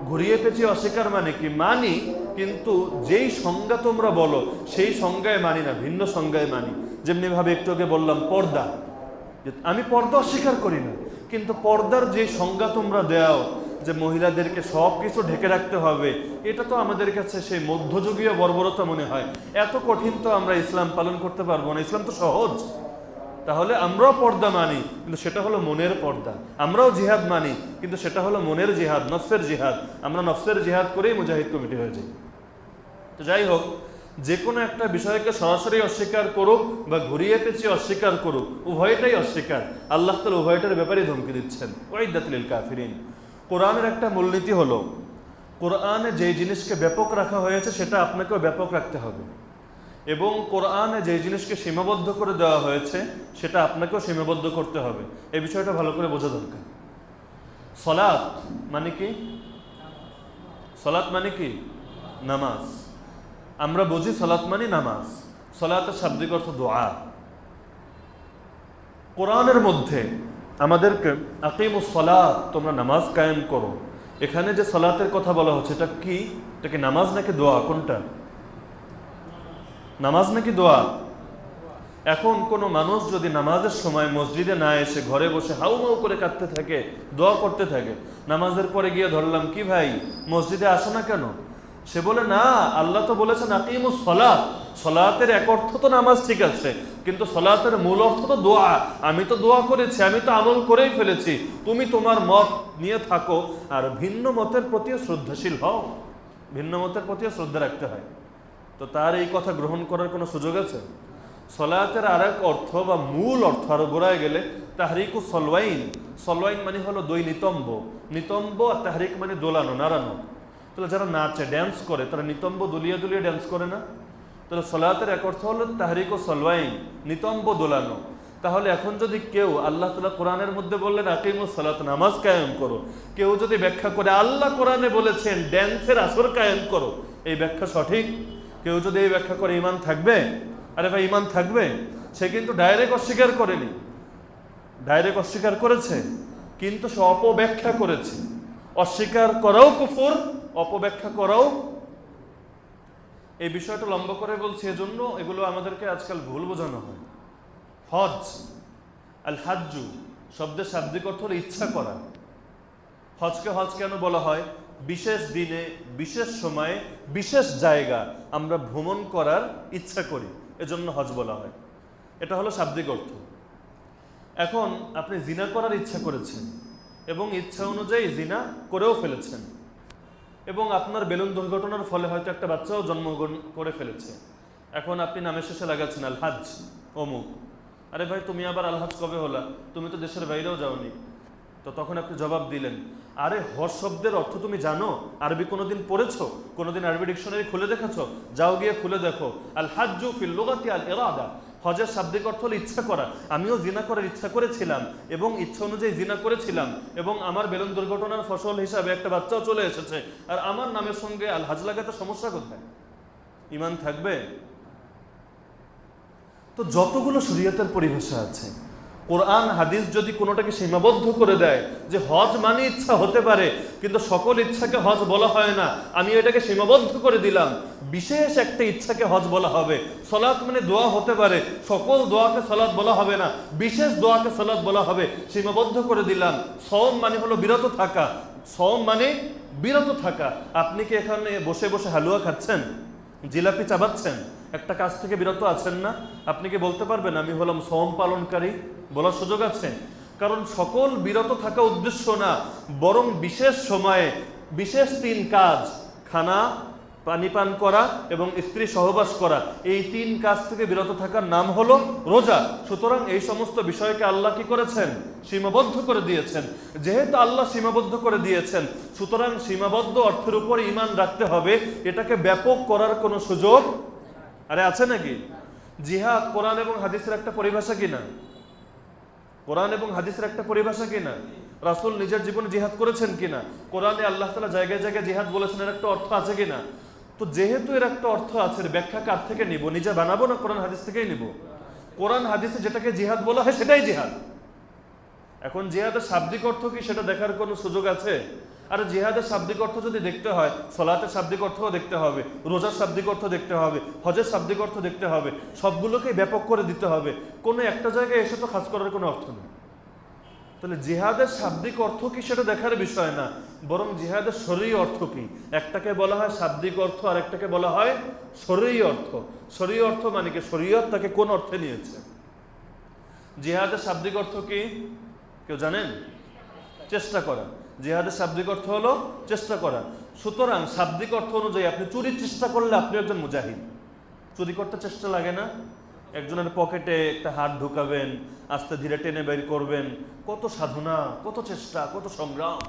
ঘুরিয়ে পেঁচিয়ে অস্বীকার মানে কি? মানি, কিন্তু যেই সংজ্ঞা তোমরা বলো সেই সংজ্ঞায় মানি না, ভিন্ন সংজ্ঞায় মানি। যেমনি ভাবে একটু আগে বললাম পর্দা, আমি পর্দা অস্বীকার করি না, কিন্তু পর্দার যে সংজ্ঞা তোমরা দাও যে মহিলাদেরকে সব কিছু ঢেকে রাখতে হবে, এটা তো আমাদের কাছে সেই মধ্যযুগীয় বর্বরতা মনে হয়। এত কঠিন তো আমরা ইসলাম পালন করতে পারবো না, ইসলাম তো সহজ। তাহলে আমরাও পর্দা মানি, কিন্তু সেটা হলো মনের পর্দা। আমরাও জিহাদ মানি, কিন্তু সেটা হলো মনের জিহাদ, নফসের জিহাদ। আমরা নফসের জিহাদ করেই মুজাহিদ কমিটি হয়ে যাই। তো যাই হোক, যে কোনো একটা বিষয়কে সরাসরি অস্বীকার করুক বা ঘুরিয়ে পেঁচিয়ে অস্বীকার করুক, উভয়টাই অস্বীকার। আল্লাহ তাআলা উভয়টার ব্যাপারে ধমকি দিচ্ছেন, ওয়াইদাতুল লিল কাফিরিন। কোরআনের একটা মূলনীতি হলো, কোরআনে যে জিনিসকে ব্যাপক রাখা হয়েছে সেটা আপনাকেও ব্যাপক রাখতে হবে, এবং কোরআনে যে জিনিসকে সীমাবদ্ধ করে দেওয়া হয়েছে সেটা আপনাকেও সীমাবদ্ধ করতে হবে। এই বিষয়টা ভালো করে বোঝা দরকার। সালাত মানে কি? সালাত মানে কি? নামাজ। আমরা বুঝি সালাত মানে নামাজ। সালাতের শাব্দিক অর্থ দোয়া। কোরআনের মধ্যে আমাদেরকে আকিমুস সালাত, তোমরা নামাজ কায়েম করো, এখানে যে সালাতের কথা বলা হচ্ছে এটা কি? এটা কি নামাজ নাকি দোয়া? কোনটা? নামাজ নাকি দোয়া? এখন কোনো মানুষ যদি নামাজের সময় মসজিদে না এসে ঘরে বসে হাউমাউ করে কাঁদতে থাকে, দোয়া করতে থাকে, নামাজের পরে গিয়ে ধরলাম, কি ভাই মসজিদে আসো না কেন? সে বলে, না, আল্লাহ তো বলেছেন আকিমুস সালাত, সালাতের এক অর্থ তো নামাজ, ঠিক আছে, কিন্তু সালাতের মূল অর্থ তো দোয়া। আমি তো দোয়া করেছি, আমি তো আমল করেই ফেলেছি, তুমি তোমার মত নিয়ে থাকো, আর ভিন্ন মতের প্রতিও শ্রদ্ধাশীল হও, ভিন্ন মতের প্রতিও শ্রদ্ধা রাখতে হয়। তো তার এই কথা গ্রহণ করার কোনো সুযোগ আছে? সলাতের আর এক অর্থ বা মূল অর্থ আরো গোড়ায় গেলে তাহরিকু সলওয়াইন। সলওয়াইন মানে হলো দুই নিতম্ব, নিতম্ব আর তাহরিক মানে দোলানো, নাড়ানো। তাহলে যারা নাচে, ড্যান্স করে, তারা নিতম্ব দুলিয়ে দুলিয়ে ড্যান্স করে না? তাহলে সলাতের এক অর্থ হলো তাহরিকু সলওয়াইন, নিতম্ব দোলানো। তাহলে এখন যদি কেউ, আল্লাহ তাআলা কোরআনের মধ্যে বললেন আকিমুস সালাত, নামাজ কায়েম করো, কেউ যদি ব্যাখ্যা করে আল্লাহ কোরআনে বলেছেন ড্যান্সের আসর কায়েম করো, এই ব্যাখ্যা সঠিক? কেউ যদি এই ব্যাখ্যা করে ঈমান থাকবে? আরে ভাই, ঈমান থাকবে। সে কিন্তু ডাইরেক্ট অস্বীকার করেনি, ডাইরেক্ট অস্বীকার করেছে, কিন্তু সে অপব্যাখ্যা করেছে। অস্বীকার করাও কুফর, অপব্যাখ্যা করাও। এই বিষয়টা লম্বা করে বলছি এজন্য, এগুলো আমাদেরকে আজকাল ভুল বোঝানো হয়। হজ, আল হাজ্জু শব্দের শাব্দিক অর্থ হলো ইচ্ছা করা। হজকে হজ কেন বলা হয়? বিশেষ দিনে, বিশেষ সময়ে, বিশেষ জায়গা আমরা ভ্রমণ করার ইচ্ছা করি, এজন্য হজ বলা হয়। এটা হলো শাব্দিক অর্থ। এখন আপনি জিনা করার ইচ্ছা করেছেন এবং ইচ্ছা অনুযায়ী জিনা করেও ফেলেছেন, এবং আপনার বেলুন দুর্ঘটনার ফলে হয়তো একটা বাচ্চাও জন্মগ্রহণ করে ফেলেছে। এখন আপনি নামের শেষে লাগাচ্ছেন আল হাজ অমুক। আরে ভাই, তুমি আবার আল হাজ কবে হলা? তুমি তো দেশের বাইরেও যাওনি। তো তখন আপনি জবাব দিলেন, আরে হজ শব্দের অর্থ তুমি জানো? আরবি কোনোদিন পড়েছো? কোনোদিন আরবি ডিকশনারি খুলে দেখেছো? যাও গিয়ে খুলে দেখো। আল হাজ্জু ফিল লুগাতি আল ইরাদা, হজের শাব্দিক অর্থ হলো ইচ্ছা করা। আমিও জিনা করার ইচ্ছা করেছিলাম এবং ইচ্ছা অনুযায়ী জিনা করেছিলাম, এবং আমার বেলুন দুর্ঘটনার ফসল হিসাবে একটা বাচ্চাও চলে এসেছে, আর আমার নামের সঙ্গে আল হাজ লাগাতে সমস্যা কোথায়? ঈমান থাকবে? তো যতগুলো শরীয়তের পরিভাষা আছে, কোরআন হাদিস যদি কোনোটাকে সীমাবদ্ধ করে দেয় যে হজ মানে ইচ্ছা হতে পারে, কিন্তু সকল ইচ্ছাকে হজ বলা হয় না, আমি এটাকে সীমাবদ্ধ করে দিলাম, বিশেষ একটা ইচ্ছাকে হজ বলা হবে। সালাত মানে দোয়া হতে পারে, সকল দোয়াকে সালাত বলা হবে না, বিশেষ দোয়াকে সালাত বলা হবে, সীমাবদ্ধ করে দিলাম। সওম মানে হলো বিরত থাকা, সওম মানে বিরত থাকা। আপনি কি এখানে বসে বসে হালুয়া খাচ্ছেন, জিলাপি চাবাচ্ছেন, একটা কাজ থেকে বিরত আছেন না? আপনি কি বলতে পারবেন আমি হলাম সওম পালনকারী? বলার সুযোগ আছে? কারণ সকল বিরত থাকা উদ্দেশ্য না, বরং বিশেষ সময়ে বিশেষ 3 কাজ, খানা, পানি পান করা এবং স্ত্রী সহবাস করা, এই 3 কাজ থেকে বিরত থাকার নাম হলো রোজা। সুতরাং এই সমস্ত বিষয়কে আল্লাহ কি করেছেন? সীমাবদ্ধ করে দিয়েছেন। যেহেতু আল্লাহ সীমাবদ্ধ করে দিয়েছেন, সুতরাং সীমাবদ্ধ অর্থের উপর ঈমান রাখতে হবে, এটাকে ব্যাপক করার কোনো সুযোগ আরে আছে নাকি? জিহাদ কোরআন এবং হাদিসের একটা পরিভাষা কিনা? কোরআন এবং হাদিসের একটা পরিভাষা কিনা? রাসূল নিজের জীবনে জিহাদ করেছেন কিনা? কোরআনে আল্লাহ তাআলা জায়গায় জায়গায় জিহাদ বলেছেন, এর একটা অর্থ আছে কিনা? তো যেহেতু এর একটা অর্থ আছে, ব্যাখ্যা কার থেকে নিব? নিজে বানাবো না কোরআন হাদিস থেকেই নিব? কোরআন হাদিসে যেটাকে জিহাদ বলা হয় সেটাই জিহাদ। এখন জিহাদের শাব্দিক অর্থ কি সেটা দেখার কোনো সুযোগ আছে? আর জিহাদের শাব্দিক অর্থ যদি দেখতে হয়, সালাতের শাব্দিক অর্থও দেখতে হবে, রোজার শাব্দিক অর্থ দেখতে হবে, হজের শাব্দিক অর্থ দেখতে হবে, সবগুলোকেই ব্যাপক করে দিতে হবে। কোনো একটা জায়গায় এসে তো খাস করার কোনো অর্থ নেই। তাহলে জিহাদের শাব্দিক অর্থ কি সেটা দেখার বিষয় না, বরং জিহাদের শরঈ অর্থ কি। একটাকে বলা হয় শাব্দিক অর্থ, আর একটাকে বলা হয় শরঈ অর্থ। শরঈ অর্থ মানে কি, শরীয়ত তাকে কোন অর্থে নিয়েছে। জিহাদের শাব্দিক অর্থ কি কেউ জানেন? চেষ্টা করা। জিহাদের শাব্দিক অর্থ হলো চেষ্টা করা। সুতরাং শাব্দিক অর্থ অনুযায়ী আপনি চুরির চেষ্টা করলে আপনি একজন মুজাহিদ। চুরি করতে চেষ্টা লাগে না? একজনের পকেটে একটা হাত ঢুকাবেন, আস্তে ধীরে টেনে বের করবেন, কত সাধনা, কত চেষ্টা, কত সংগ্রাম,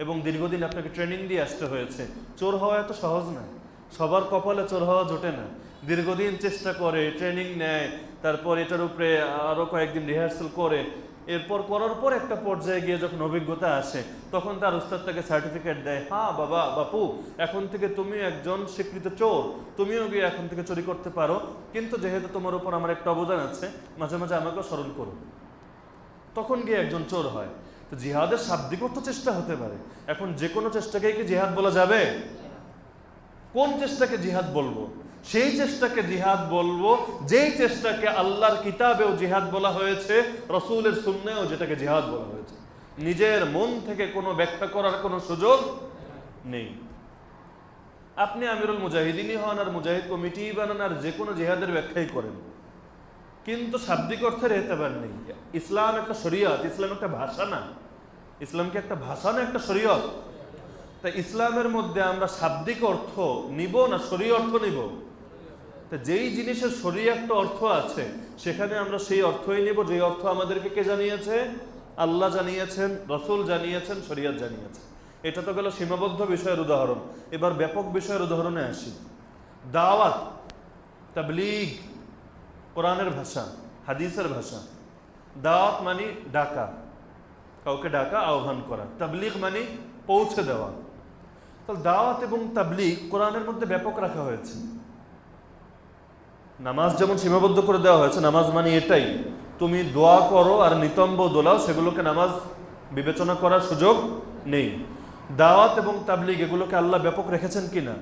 এবং দীর্ঘদিন আপনাকে ট্রেনিং দিয়ে আসতে হয়েছে। চোর হওয়া এত সহজ না, সবার কপালে চোর হওয়া জোটে না। দীর্ঘদিন চেষ্টা করে, ট্রেনিং নেয়, তারপর এটার উপরে আরো কয়েকদিন রিহার্সাল করে, এরপর করার পর একটা পর্যায়ে গিয়ে যখন অভিজ্ঞতা আসে তখন তার উস্তাদ তাকে সার্টিফিকেট দেয়, হ্যাঁ বাবা বাপু, এখন থেকে তুমি একজন স্বীকৃত চোর, তুমিও গিয়ে এখন থেকে চুরি করতে পারো, কিন্তু যেহেতু তোমার উপর আমার একটা অবদান আছে, মাঝে মাঝে আমাকেও স্মরণ করো। তখন গিয়ে একজন চোর হয়। তো জিহাদের শাব্দিক অর্থ চেষ্টা হতে পারে। এখন যে কোনো চেষ্টাকেই কি জিহাদ বলা যাবে? কোন চেষ্টাকে জিহাদ বলবো? সেই চেষ্টাকে জিহাদ বলবো যেই চেষ্টাকে আল্লাহর কিতাবেও জিহাদ বলা হয়েছে, রাসূলের সুন্নাহেও যেটাকে জিহাদ বলা হয়েছে। নিজের মন থেকে কোনো ব্যাখ্যা করার কোনো সুযোগ নেই। আপনি আমিরুল মুজাহিদিনই হন আর মুজাহিদ কমিটি বানান আর যে কোনো জিহাদের ব্যাখ্যাই করেন, কিন্তু শাব্দিক অর্থের এতেবার নেই। ইসলাম একটা শরীয়ত, ইসলাম একটা ভাষা না। ইসলাম কি একটা ভাষা না, একটা শরীয়ত? তাই ইসলামের মধ্যে আমরা শাব্দিক অর্থ নিব না শরীয় অর্থ নিব? তা যেই জিনিসের শরীয় একটা অর্থ আছে সেখানে আমরা সেই অর্থই নিব যে অর্থ আমাদেরকে কে জানিয়েছে? আল্লাহ জানিয়েছেন, রাসূল জানিয়েছেন, শরীয়ত জানিয়েছে। এটা তো গেল সীমাবদ্ধ বিষয়ের উদাহরণ। এবার ব্যাপক বিষয়ের উদাহরণে আসি। দাওয়াত, তাবলীগ কোরআনের ভাষা, হাদিসের ভাষা। দাওয়াত মানে ডাকা, কাউকে ডাকা, আহ্বান করা। তাবলীগ মানে পৌঁছে দেওয়া। তাহলে দাওয়াত এবং তাবলীগ কোরআনের মধ্যে ব্যাপক রাখা হয়েছে। নামাজ যেমন সীমাবদ্ধ করে দেওয়া হয়েছে, নামাজ মানে এটাই, তুমি দোয়া করো আর নিতম্ব দোলাও, সেগুলোকে নামাজ বিবেচনা করার সুযোগ নেই। দাওয়াত এবং তাবলীগ এগুলোকে আল্লাহ ব্যাপক রেখেছেন কিনা?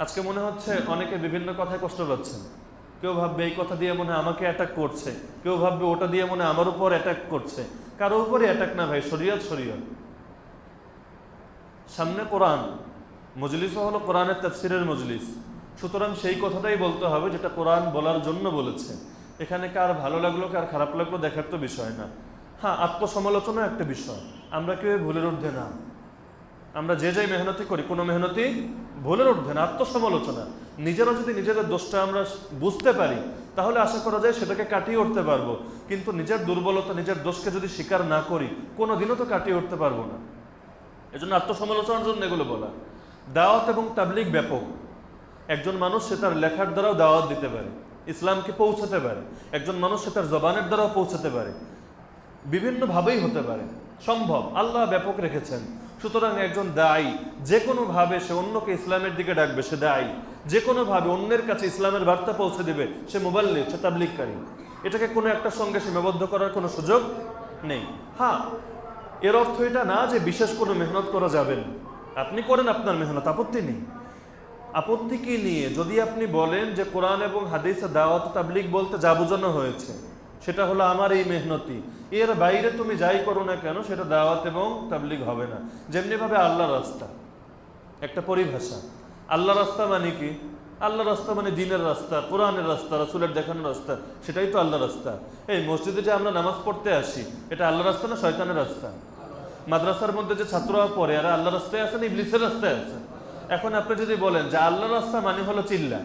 আজকে মনে হচ্ছে অনেকে বিভিন্ন কথায় কষ্ট পাচ্ছেন। কেউ ভাববে এই কথা দিয়ে মনে হয় আমাকে অ্যাটাক করছে, কেউ ভাববে ওটা দিয়ে মনে হয় আমার উপর অ্যাটাক করছে। কারো উপরে অ্যাটাক না ভাই, শরীয়ত শরীয়ত। সামনে কোরআন, মজলিসও হলো কোরআনের তাফসিরের মজলিস, সুতরাং সেই কথাটাই বলতে হবে যেটা কোরআন বলার জন্য বলেছে। এখানে কার ভালো লাগলো কার খারাপ লাগলো দেখার তো বিষয় না। হ্যাঁ, আত্মসমালোচনা একটা বিষয়, আমরা কেউ ভুলের ঊর্ধ্বে না। আমরা যে যাই মেহনতি করি, কোনো মেহনতি ভুলের ঊর্ধ্বে না। আত্মসমালোচনা, নিজেরা যদি নিজেদের দোষটা আমরা বুঝতে পারি তাহলে আশা করা যায় সেটাকে কাটিয়ে উঠতে পারবো, কিন্তু নিজের দুর্বলতা, নিজের দোষকে যদি স্বীকার না করি কোনোদিনও তো কাটিয়ে উঠতে পারবো না। এজন্য আত্মসমালোচনার জন্য এগুলো বলা। দাওয়াত এবং তাবলীগ ব্যাপক। একজন মানুষ সে তার লেখার দ্বারাও দাওয়াত দিতে পারে, ইসলামকে পৌঁছাতে পারে। একজন মানুষ সে তার জবানের দ্বারাও পৌঁছাতে পারে, বিভিন্নভাবেই হতে পারে, সম্ভব। আল্লাহ ব্যাপক রেখেছেন। সুতরাং একজন দায়ী যে কোনোভাবে সে অন্যকে ইসলামের দিকে ডাকবে, সে দায়ী। যে কোনোভাবে অন্যের কাছে ইসলামের বার্তা পৌঁছে দেবে, সে মুবাল্লিগ, সে তাবলীগকারী। এটাকে কোনো একটার সঙ্গে সীমাবদ্ধ করার কোনো সুযোগ নেই। হ্যাঁ, এর অর্থ এটা না যে বিশেষ কোনো মেহনত করা যাবে না। আপনি করেন আপনার মেহনত, আপত্তি নেই। আপত্তি কি নিয়ে? যদি আপনি বলেন যে কোরআন এবং হাদিসে দাওয়াত তাবলীগ বলতে যা বোঝানো হয়েছে সেটা হলো আমার এই মেহনতি, এর বাইরে তুমি যাই করো না কেন সেটা দাওয়াত এবং তাবলীগ হবে না। যেমনিভাবে আল্লাহর রাস্তা একটা পরিভাষা। আল্লাহর রাস্তা মানে কি? আল্লাহর রাস্তা মানে দ্বীনের রাস্তা, কোরআনের রাস্তা, রাসূলের দেখানো রাস্তা, সেটাই তো আল্লাহর রাস্তা। এই মসজিদে যে আমরা নামাজ পড়তে আসি, এটা আল্লাহর রাস্তা না শয়তানের রাস্তা? মাদ্রাসার মধ্যে যে ছাত্ররা পড়ে, আর আল্লাহর রাস্তায় আছে না ইবলিসের রাস্তায় আছে? এখন আপনি যদি বলেন যে আল্লাহর রাস্তা মানে হলো চিল্লা,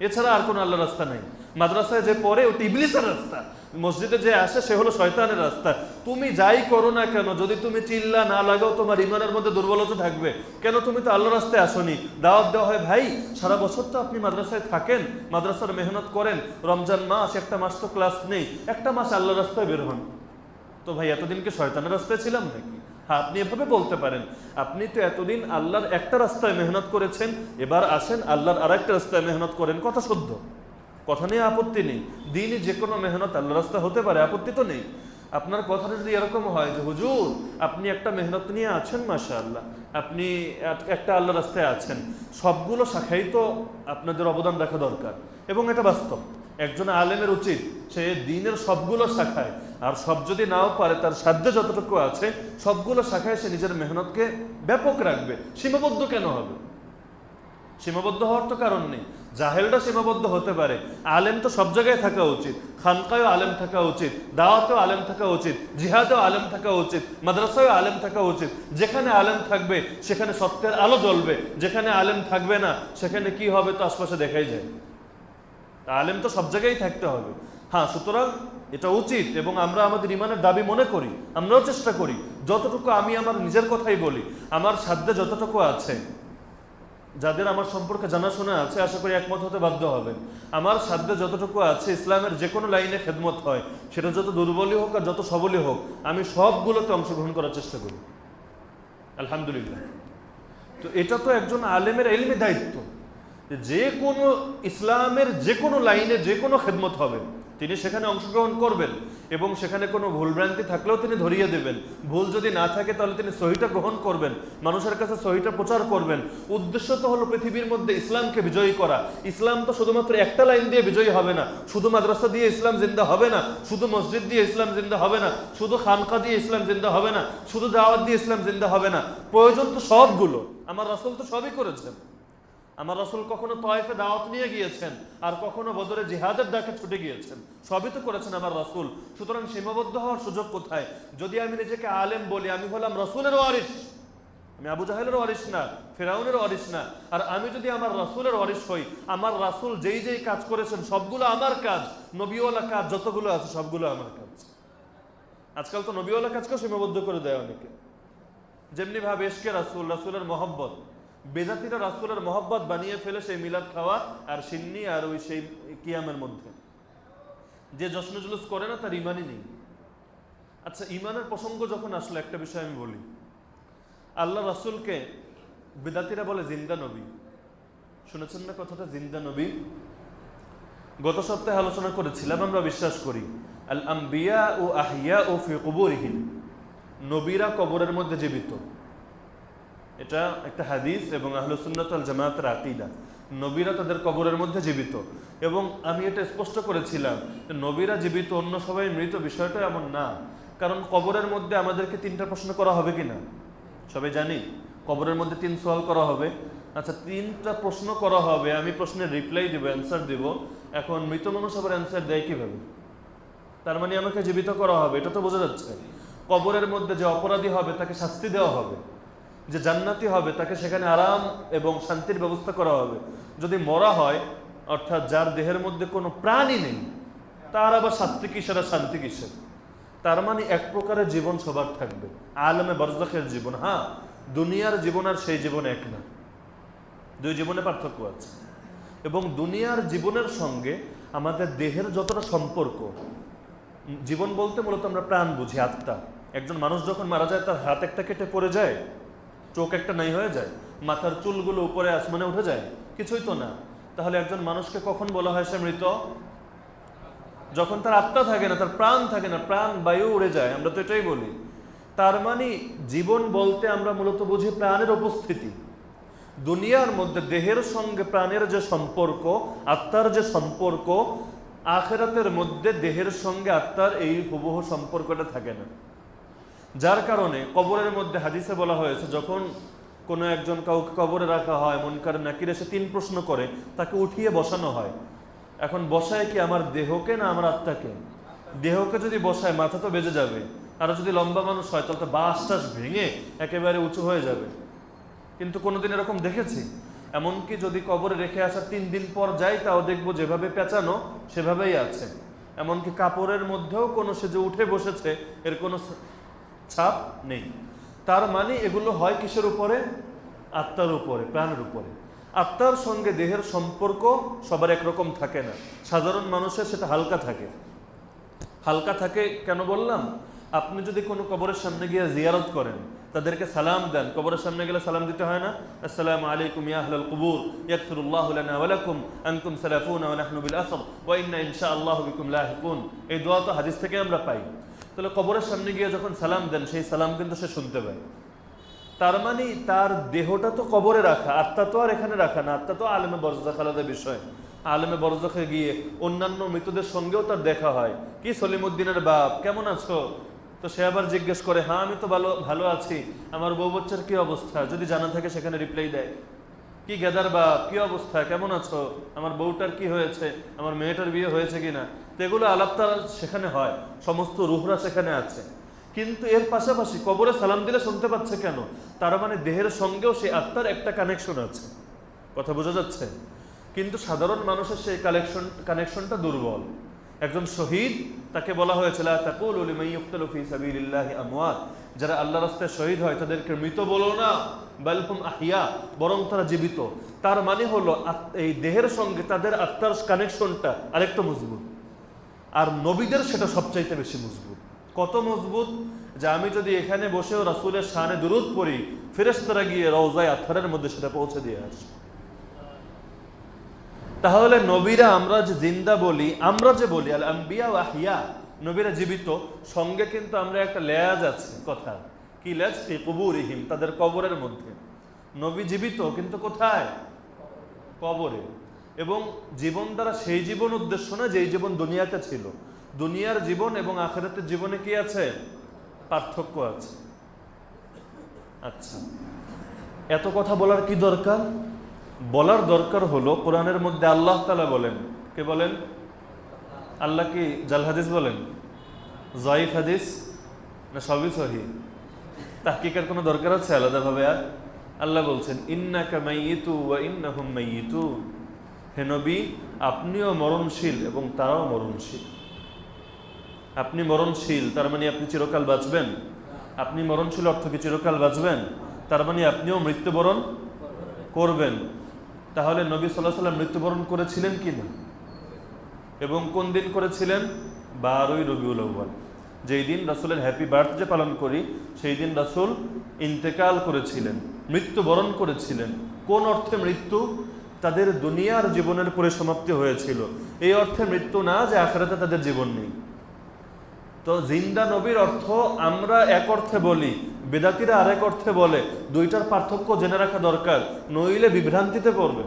এছাড়া আর কোনো আল্লাহর রাস্তা নেই, মাদ্রাসায় যে পড়ে ওটা ইবলিসের রাস্তা, মসজিদে যে আসে সে হলো শয়তানের রাস্তা, তুমি যাই করো না কেন যদি তুমি চিল্লা না লাগাও তোমার ইমানের মধ্যে দুর্বলতা থাকবে। কেন? তুমি তো আল্লাহর রাস্তায় আসনি। দাওয়াত দেওয়া হয়, ভাই সারা বছর তো আপনি মাদ্রাসায় থাকেন, মাদ্রাসার মেহনত করেন, রমজান মাস একটা মাস তো ক্লাস নেই, একটা মাস আল্লাহর রাস্তায় বের হন। তো ভাই এতদিন কি শয়তানের রাস্তায় ছিলাম নাকি? হ্যাঁ, আপনি এভাবে বলতে পারেন, আপনি তো এতদিন আল্লাহর একটা রাস্তায় মেহনত করেছেন, এবার আসেন আল্লাহর আর একটা রাস্তায় মেহনত করেন। কথা শুদ্ধ, কথা নিয়ে আপত্তি নেই। দিনই যে কোনো মেহনত আল্লাহর রাস্তা হতে পারে, আপত্তি তো নেই। আপনার কথাটা যদি এরকম হয় যে হুজুর আপনি একটা মেহনত নিয়ে আছেন, মাশাআল্লাহ, আপনি একটা আল্লাহর রাস্তায় আছেন, সবগুলো শাখাই তো আপনাদের অবদান রাখা দরকার, এবং এটা বাস্তব। একজন আলেমের উচিত সে দ্বীনের সবগুলো শাখায়, আর সব যদি নাও পারে তার সাধ্যে যতটুকু আছে সবগুলো শাখায় সে নিজের মেহনতকে ব্যাপক রাখবে। সীমাবদ্ধ কেন হবে? সীমাবদ্ধ হওয়ার তো কারণ নেই। জাহেলটা সীমাবদ্ধ হতে পারে, আলেম তো সব জায়গায় থাকা উচিত। খানকায়ও আলেম থাকা উচিত, দাওয়াতেও আলেম থাকা উচিত, জিহাদেও আলেম থাকা উচিত, মাদ্রাসায়ও আলেম থাকা উচিত। যেখানে আলেম থাকবে সেখানে সত্যের আলো জ্বলবে, যেখানে আলেম থাকবে না সেখানে কি হবে তো আশপাশে দেখাই যায়। আলেম তো সব জায়গায় থাকতে হবে। হ্যাঁ, সুতরাং এটা উচিত, এবং আমরা আমাদের ইমানের দাবি মনে করি, আমরাও চেষ্টা করি যতটুকু। আমি আমার নিজের কথাই বলি, আমার সাধ্যে যতটুকু আছে যাদের আমার সম্পর্কে জানাশোনা আছে আশা করি একমত হতে বাধ্য হবেন, আমার সাধ্যে যতটুকু আছে ইসলামের যে কোনো লাইনে খেদমত হয়, সেটা যত দুর্বলই হোক আর যত সবলই হোক, আমি সবগুলোতে অংশগ্রহণ করার চেষ্টা করি, আলহামদুলিল্লাহ। তো এটা তো একজন আলেমের ইলমি দায়িত্ব, যে কোনো ইসলামের যে কোনো লাইনে যে কোনো খেদমত হবে তিনি সেখানে অংশগ্রহণ করবেন, এবং সেখানে কোনো ভুলভ্রান্তি থাকলেও তিনি ধরিয়ে দেবেন। ভুল যদি না থাকে তাহলে তিনি সহিটা গ্রহণ করবেন, মানুষের কাছে সহিটা প্রচার করবেন। উদ্দেশ্য তো হলো পৃথিবীর মধ্যে ইসলামকে বিজয়ী করা। ইসলাম তো শুধুমাত্র একটা লাইন দিয়ে বিজয়ী হবে না, শুধু মাদ্রাসা দিয়ে ইসলাম জিন্দা হবে না, শুধু মসজিদ দিয়ে ইসলাম জিন্দা হবে না, শুধু খানকা দিয়ে ইসলাম জিন্দা হবে না, শুধু দাওয়াত দিয়ে ইসলাম জিন্দা হবে না। প্রয়োজন তো সবগুলো। আমার রাসূল তো সবই করেছেন। আমার রাসূল কখনো তয়েফে দাওয়াত নিয়ে গিয়েছেন, আর কখনো বদরে জিহাদের ডাকে ছুটে গিয়েছেন, সবই তো করেছেন আমার রাসূল। সুতরাং সীমাবদ্ধ হওয়ার সুযোগ কোথায়? যদি আমি নিজেকে আলেম বলি, আমি হলাম রাসূলের ওয়ারিস, আমি আবু জাহেলের ওয়ারিস না, ফেরাউনের ওয়ারিস না। আর আমি যদি আমার রাসূলের ওয়ারিস হই, আমার রাসূল যেই যেই কাজ করেছেন সবগুলো আমার কাজ, নবীওয়ালা কাজ যতগুলো আছে সবগুলো আমার কাজ। আজকাল তো নবীওয়ালা কাজকেও সীমাবদ্ধ করে দেয় অনেকে, যেমনি ভাবে ইশকে রাসূল, রাসূলের মহব্বত, বেদাতিরা রাসূলের মহব্বত বানিয়ে ফেলে সেই মিলাদ খাওয়া আর সিন্নি আর ওই সেই কিয়ামের মধ্যে। যে জশ্ন জুলুস করে না তার ইমানই নেই। আচ্ছা, ইমানের প্রসঙ্গ যখন আসলে একটা বিষয় আমি বলি, আল্লাহ রাসূলকে বেদাতিরা বলে জিন্দা নবী। শুনেছেন না কথাটা, জিন্দা নবী? গত সপ্তাহে আলোচনা করেছিলাম, আমরা বিশ্বাস করি আল আম্বিয়া ও আহিয়া ও ফি কুবুরিহিম, নবীরা কবরের মধ্যে জীবিত। এটা একটা হাদিস এবং আহলে সুন্নাত ওয়াল জামাতের আকীদা, নবীরা তাদের কবরের মধ্যে জীবিত। এবং আমি এটা স্পষ্ট করেছিলাম যে নবীরা জীবিত, অন্য সবাই মৃত, বিষয়টা এমন না। কারণ কবরের মধ্যে আমাদেরকে তিনটা প্রশ্ন করা হবে কিনা সবাই জানি, কবরের মধ্যে 3 সওয়াল করা হবে। আচ্ছা, 3টা প্রশ্ন করা হবে, আমি প্রশ্নের রিপ্লাই দিব, অ্যান্সার দিব। এখন মৃত মানুষ আবার অ্যান্সার দেয় কিভাবে? তার মানে আমাকে জীবিত করা হবে, এটা তো বোঝা যাচ্ছে। কবরের মধ্যে যে অপরাধী হবে তাকে শাস্তি দেওয়া হবে, যে জান্নাতি হবে তাকে সেখানে আরাম এবং শান্তির ব্যবস্থা করা হবে। যদি মরা হয়, অর্থাৎ যার দেহের মধ্যে কোনো প্রাণই নেই, তার আবার শাস্তি কিসের আর শান্তি কিসের? তার মানে এক প্রকারের জীবন সবার থাকবে, আলমে বরজাখের জীবন। হ্যাঁ, দুনিয়ার জীবন আর সেই জীবন এক না, দুই জীবনে পার্থক্য আছে। এবং দুনিয়ার জীবনের সঙ্গে আমাদের দেহের যতটা সম্পর্ক, জীবন বলতে মূলত আমরা প্রাণ বুঝি, আত্মা। একজন মানুষ যখন মারা যায় তার হাত একটা কেটে পড়ে যায়, চোখ একটা নাই হয়ে যায়, মাথার চুলগুলো উপরে আসমানে উঠে যায়, কিছুই তো না। তাহলে একজন মানুষকে কখন বলা হয় সে মৃত? যখন তার আত্মা থাকে না, তার প্রাণ থাকে না, প্রাণ বায়ু উড়ে যায়, আমরা তো এটাই বলি। তার মানে জীবন বলতে আমরা মূলত বুঝি প্রাণের উপস্থিতি। দুনিয়ার মধ্যে দেহের সঙ্গে প্রাণের যে সম্পর্ক, আত্মার যে সম্পর্ক, আখিরাতের মধ্যে দেহের সঙ্গে আত্মার এই হুবহু সম্পর্কটা থাকে না। যার কারণে কবরের মধ্যে হাদিসে বলা হয়েছে, যখন কোনো একজন কাউকে কবরে রাখা হয়, মুনকার নাকির এসে 3 প্রশ্ন করে, তাকে উঠিয়ে বসানো হয়। এখন বসায় কি আমার দেহকে না আমার আত্মাকে? দেহকে যদি বসায় মাথা তো বেজে যাবে, আর যদি লম্বা মানুষ হয় তাহলে তো বাস টাস ভেঙে একেবারে উঁচু হয়ে যাবে। কিন্তু কোনোদিন এরকম দেখেছি? এমনকি যদি কবরে রেখে আসার 3 দিন পর যাই, তাও দেখবো যেভাবে পেঁচানো সেভাবেই আছে। এমনকি কাপড়ের মধ্যেও কোনো সে যে উঠে বসেছে এর কোনো ছাপ নেই। তার মানে এগুলো হয় কিসের উপরে? আত্মার উপরে, প্রাণের উপরে। আত্মার সঙ্গে দেহের সম্পর্ক সবার একরকম থাকে না। সাধারণ মানুষের সেটা হালকা থাকে। হালকা থাকে কেন বললাম? আপনি যদি কোনো কবরের সামনে গিয়ে জিয়ারত করেন, তাদেরকে সালাম দেন, কবরের সামনে গেলে সালাম দিতে হয় না? আসসালামু আলাইকুম ইয়া আহলাল কুবুর, ইয়াগফিরুল্লাহু লানা ওয়া লাকুম, আনতুম সালাফুনা ওয়া নাহনু বিল আসর, ওয়া ইন্না ইনশাআল্লাহু বিকুম লাহিকুন। এই দোয়া তো হাদিস থেকে আমরা পাই। তাহলে কবরের সামনে গিয়ে যখন সালাম দেন, সেই সালাম কিন্তু সে শুনতে পায়। তার মানে তার দেহটা তো কবরে রাখা, আত্মা তো আর এখানে রাখা না। আত্মা তো আলেমে বরজাখ, আলাদা বিষয়। আলেমে বরজাখে গিয়ে অন্যান্য মৃতদের সঙ্গেও তার দেখা হয়। কি সলিমুদ্দিনের বাপ, কেমন আছো? তো সে আবার জিজ্ঞেস করে, হ্যাঁ আমি তো ভালো আছি, আমার বউ বাচ্চার কি অবস্থা? যদি জানা থাকে সেখানে রিপ্লাই দেয়। কি গেদার বাপ, কি অবস্থা, কেমন আছো? আমার বউটার কি হয়েছে, আমার মেয়েটার বিয়ে হয়েছে কিনা? তো এগুলো আলাপটা সেখানে হয়, সমস্ত রুহরা সেখানে আছে। কিন্তু এর পাশাপাশি কবরে সালাম দিলে শুনতে পাচ্ছে কেন? তার মানে দেহের সঙ্গেও সেই আত্মার একটা কানেকশন আছে। কথা বোঝা যাচ্ছে? কিন্তু সাধারণ মানুষের সেই কানেকশনটা দুর্বল। একজন শহীদ, তাকে বলা হয়েছে লা তাকুলু লিমান ইউকতালু ফি সাবিলিল্লাহি আমওয়াত, যারা আল্লাহর রাস্তায় শহীদ হয় তাদেরকে মৃত বলো না, বাল হুম আহইয়া, বরং তারা জীবিত। তার মানে হলো এই দেহের সঙ্গে তাদের আত্মার কানেকশনটা আরেকটু মজবুত, আর নবীদের সেটা সবচাইতে বেশি মজবুত। কত মজবুত যে আমি যদি এখানে বসেও রাসূলের শানে দুরূদ পড়ি, ফেরেশতারা গিয়ে রওজায়ে আতহারের মধ্যে সেটা পৌঁছে দিয়ে আসে। তাহলে নবীরা আমরা যে জিন্দা বলি, আমরা যে বলি আল আম্বিয়া ওয়া আহইয়া, নবীরা জীবিত, সঙ্গে কিন্তু আমরা একটা লেজ আছে কথা, কি লেজ? ফি কুবুরিহিম, তাদের কবরের মধ্যে। নবী জীবিত কিন্তু কোথায়? কবরে। এবং জীবন দ্বারা সেই জীবন উদ্দেশ্য না যেই জীবন দুনিয়াতে ছিল। দুনিয়ার জীবন এবং আখিরাতের জীবনে কি আছে? পার্থক্য আছে। আচ্ছা, এত কথা বলার কি দরকার? বলার দরকার হলো কোরআনের মধ্যে আল্লাহ তাআলা বলেন, কে বলেন? আল্লাহ কি জাল হাদিস বলেন, যায়িফ হাদিস, না সবই সহিহ? তাহকিকের কোনো দরকার আছে আলাদাভাবে? আর আল্লাহ বলছেন ইন্নাকা মাইয়িতু ওয়া ইন্নাহুম মাইয়িতুন, হে নবী আপনিও মরণশীল এবং তারাও মরণশীল। আপনি মরণশীল, তার মানে আপনি চিরকাল বাঁচবেন। আপনি মরণশীল অর্থ কি চিরকাল বাঁচবেন? তার মানে আপনিও মৃত্যুবরণ করবেন। তাহলে নবী সাল্লাল্লাহু আলাইহি ওয়াসাল্লাম মৃত্যুবরণ করেছিলেন কি না? এবং কোন দিন করেছিলেন? 12ই রবিউল আউয়াল, যেই দিন রাসূলের হ্যাপি বার্থডে পালন করি, সেই দিন রাসূল ইন্তেকাল করেছিলেন, মৃত্যুবরণ করেছিলেন। কোন অর্থে মৃত্যু? তাদের দুনিয়ার জীবনের পরিসমাপ্তি হয়েছিল। এই অর্থে মৃত্যু না যে আখিরাতে তাদের জীবন নেই। তো জিন্দা নবীর অর্থ আমরা এক অর্থে বলি, বেদাতীরা আরেক অর্থে বলে। দুইটার পার্থক্য জেনে রাখা দরকার, নইলে বিভ্রান্তিতে পড়বে।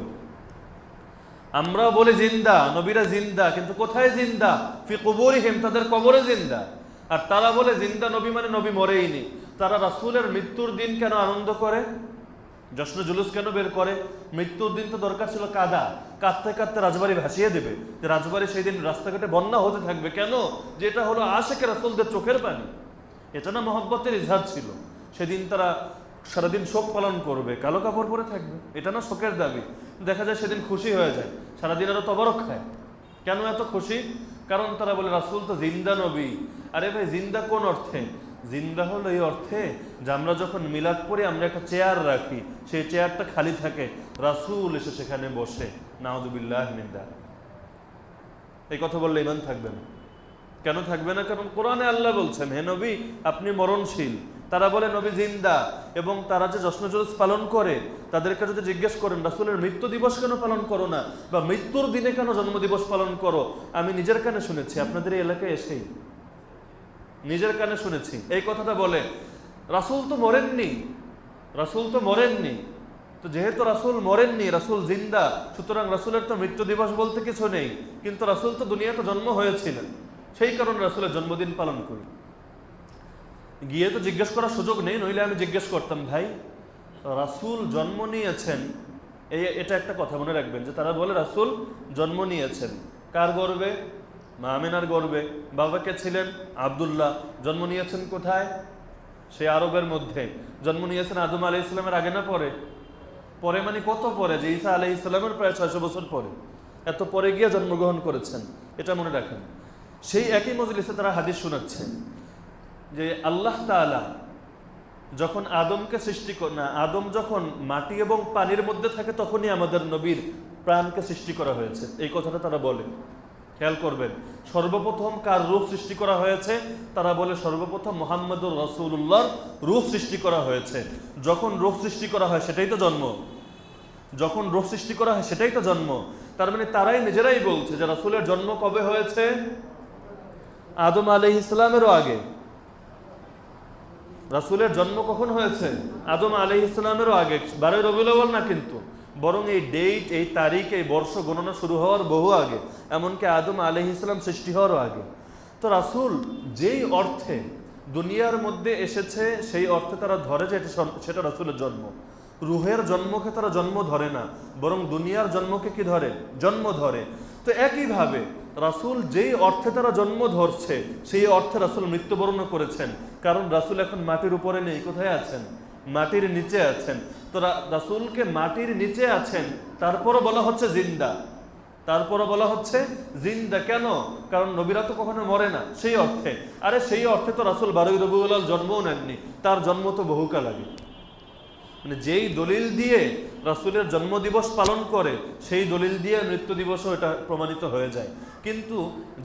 আমরা বলি জিন্দা, নবীরা জিন্দা, কিন্তু কোথায় জিন্দা? ফি কুবুরিহিম, তাদের কবরে জিন্দা। আর তারা বলে জিন্দা নবী মানে নবী মরেইনি। তারা রাসূলের মৃত্যুর দিন কেন আনন্দ করে, জশ্ন জুলুস কেন বের করে? মৃত্যুর দিন তো দরকার ছিল কাঁদতে কাঁদতে রাজবাড়ি ভাসিয়ে দেবে, যে রাজবাড়ি সেই দিন রাস্তাঘাটে বন্যা হতে থাকবে। কেন? যেটা হলো আশিকে রাসূলদের চোখের পানি, এটা না মহব্বতের ইজহার ছিল। সেদিন তারা সারাদিন শোক পালন করবে, কালো কাপড় পরে থাকবে, এটা না শোকের দাবি। দেখা যায় সেদিন খুশি হয়ে যায়, সারাদিন আরো তবারক খায়। কেন এত খুশি? কারণ তারা বলে রাসূল তো জিন্দা নবী। আরে ভাই, জিন্দা কোন অর্থে? জিন্দা হলো এই অর্থে যে আমরা যখন মিলাদ পড়ি আমরা একটা চেয়ার রাখি, সেই চেয়ারটা খালি থাকে, রাসূল এসে সেখানে বসে। নাউযুবিল্লাহি মিন যালিক। এই কথা বললে ঈমান থাকবে না। কেন থাকবে না? কারণ কোরআনে আল্লাহ বলছেন হে নবী আপনি মরণশীল। তারা বলে নবী জিন্দা, এবং তারা যে জশ্ন জুলুস পালন করে, তাদেরকে যদি জিজ্ঞেস করেন রাসূলের মৃত্যু দিবস কেন পালন করো না, বা মৃত্যুর দিনে কেন জন্মদিবস পালন করো, আমি নিজের কানে শুনেছি, আপনাদের এই এলাকায় এসেই নিজের কানে শুনেছি এই কথাটা বলে। রাসূল তো মরেননি, রাসূল তো মরেননি। তো যেহেতু রাসূল মরেননি, রাসূল জিন্দা, সুতরাং রাসূলের তো মৃত্যু দিবস বলতে কিছু নেই। কিন্তু রাসূল তো দুনিয়াতে জন্ম হয়েছিলেন, সেই কারণে রাসূলের জন্মদিন পালন করি। গিয়ে তো জিজ্ঞেস করার সুযোগ নেই, নইলে আমি জিজ্ঞেস করতাম ভাই রাসূল জন্ম নিয়েছেন, এটা একটা কথা মনে রাখবেন যে তারা বলে রাসূল জন্ম নিয়েছেন কার গর্বে? মা আমিনার গর্বে। বাবা কে ছিলেন? আব্দুল্লাহ। জন্ম নিয়েছেন কোথায়? সে আরবের মধ্যে। জন্ম নিয়েছেন আদম আলাইহিস সালামের আগে না পরে? পরে মানে কত পরে? যে ঈসা আলাইহিস সালামের প্রায় 600 বছর পরে। এত পরে গিয়ে জন্মগ্রহণ করেছেন, এটা মনে রাখেন। সেই একই মজলিসে তারা হাদিস শোনাচ্ছে যে আল্লাহ তাআলা যখন আদমকে সৃষ্টি না, আদম যখন মাটি এবং পানির মধ্যে থাকে তখনই আমাদের নবীর প্রাণকে সৃষ্টি করা হয়েছে, এই কথাটা তারা বলে। খেয়াল করবেন, সর্বপ্রথম কার রূহ সৃষ্টি করা হয়েছে? তারা বলে সর্বপ্রথম মুহাম্মদুর রাসূলুল্লাহর রূহ সৃষ্টি করা হয়েছে। যখন রূহ সৃষ্টি করা হয় সেটাই তো জন্ম, যখন রূহ সৃষ্টি করা হয় সেটাই তো জন্ম। তার মানে তারাই নিজেরাই বলছে যে রাসূলের জন্ম কবে হয়েছে? আদম আলাইহিস সালামেরও আগে। রাসূলের জন্ম কখন হয়েছে? আদম আলাইহিস সালামেরও আগে। 12 রবিউল আউয়াল না কিন্তু, বরং এই ডেট, এই তারিখ, এই বর্ষ গণনা শুরু হওয়ার বহু আগে, এমনকি আদম আলাইহিস সালাম সৃষ্টি হওয়ারও আগে। তো রাসূল যেই অর্থে দুনিয়ার মধ্যে এসেছে সেই অর্থে তারা ধরে যে সেটা রাসূলের জন্ম। রুহের জন্মকে তারা জন্ম ধরে না, বরং দুনিয়ার জন্মকে কি ধরে? জন্ম ধরে। তো একইভাবে রাসূল যেই অর্থে তারা জন্ম ধরছে সেই অর্থে রাসূল মৃত্যুবরণ করেছেন। কারণ রাসূল এখন মাটির উপরে নেই, কোথায় আছেন? মাটির নিচে আছেন। তো রাসূলকে মাটির নিচে আছেন, তারপরও বলা হচ্ছে জিন্দা। তারপরও বলা হচ্ছে জিন্দা। কেন? কারণ নবীরা তো কখনো মরে না, সেই অর্থে। আরে সেই অর্থে তো রাসূল 12 রবিউল আউয়াল জন্মও নেননি, তার জন্ম তো বহুকাল আগে। মানে যেই দলিল দিয়ে রাসূলের জন্মদিবস পালন করে সেই দলিল দিয়ে মৃত্যু দিবসও এটা প্রমাণিত হয়ে যায়। কিন্তু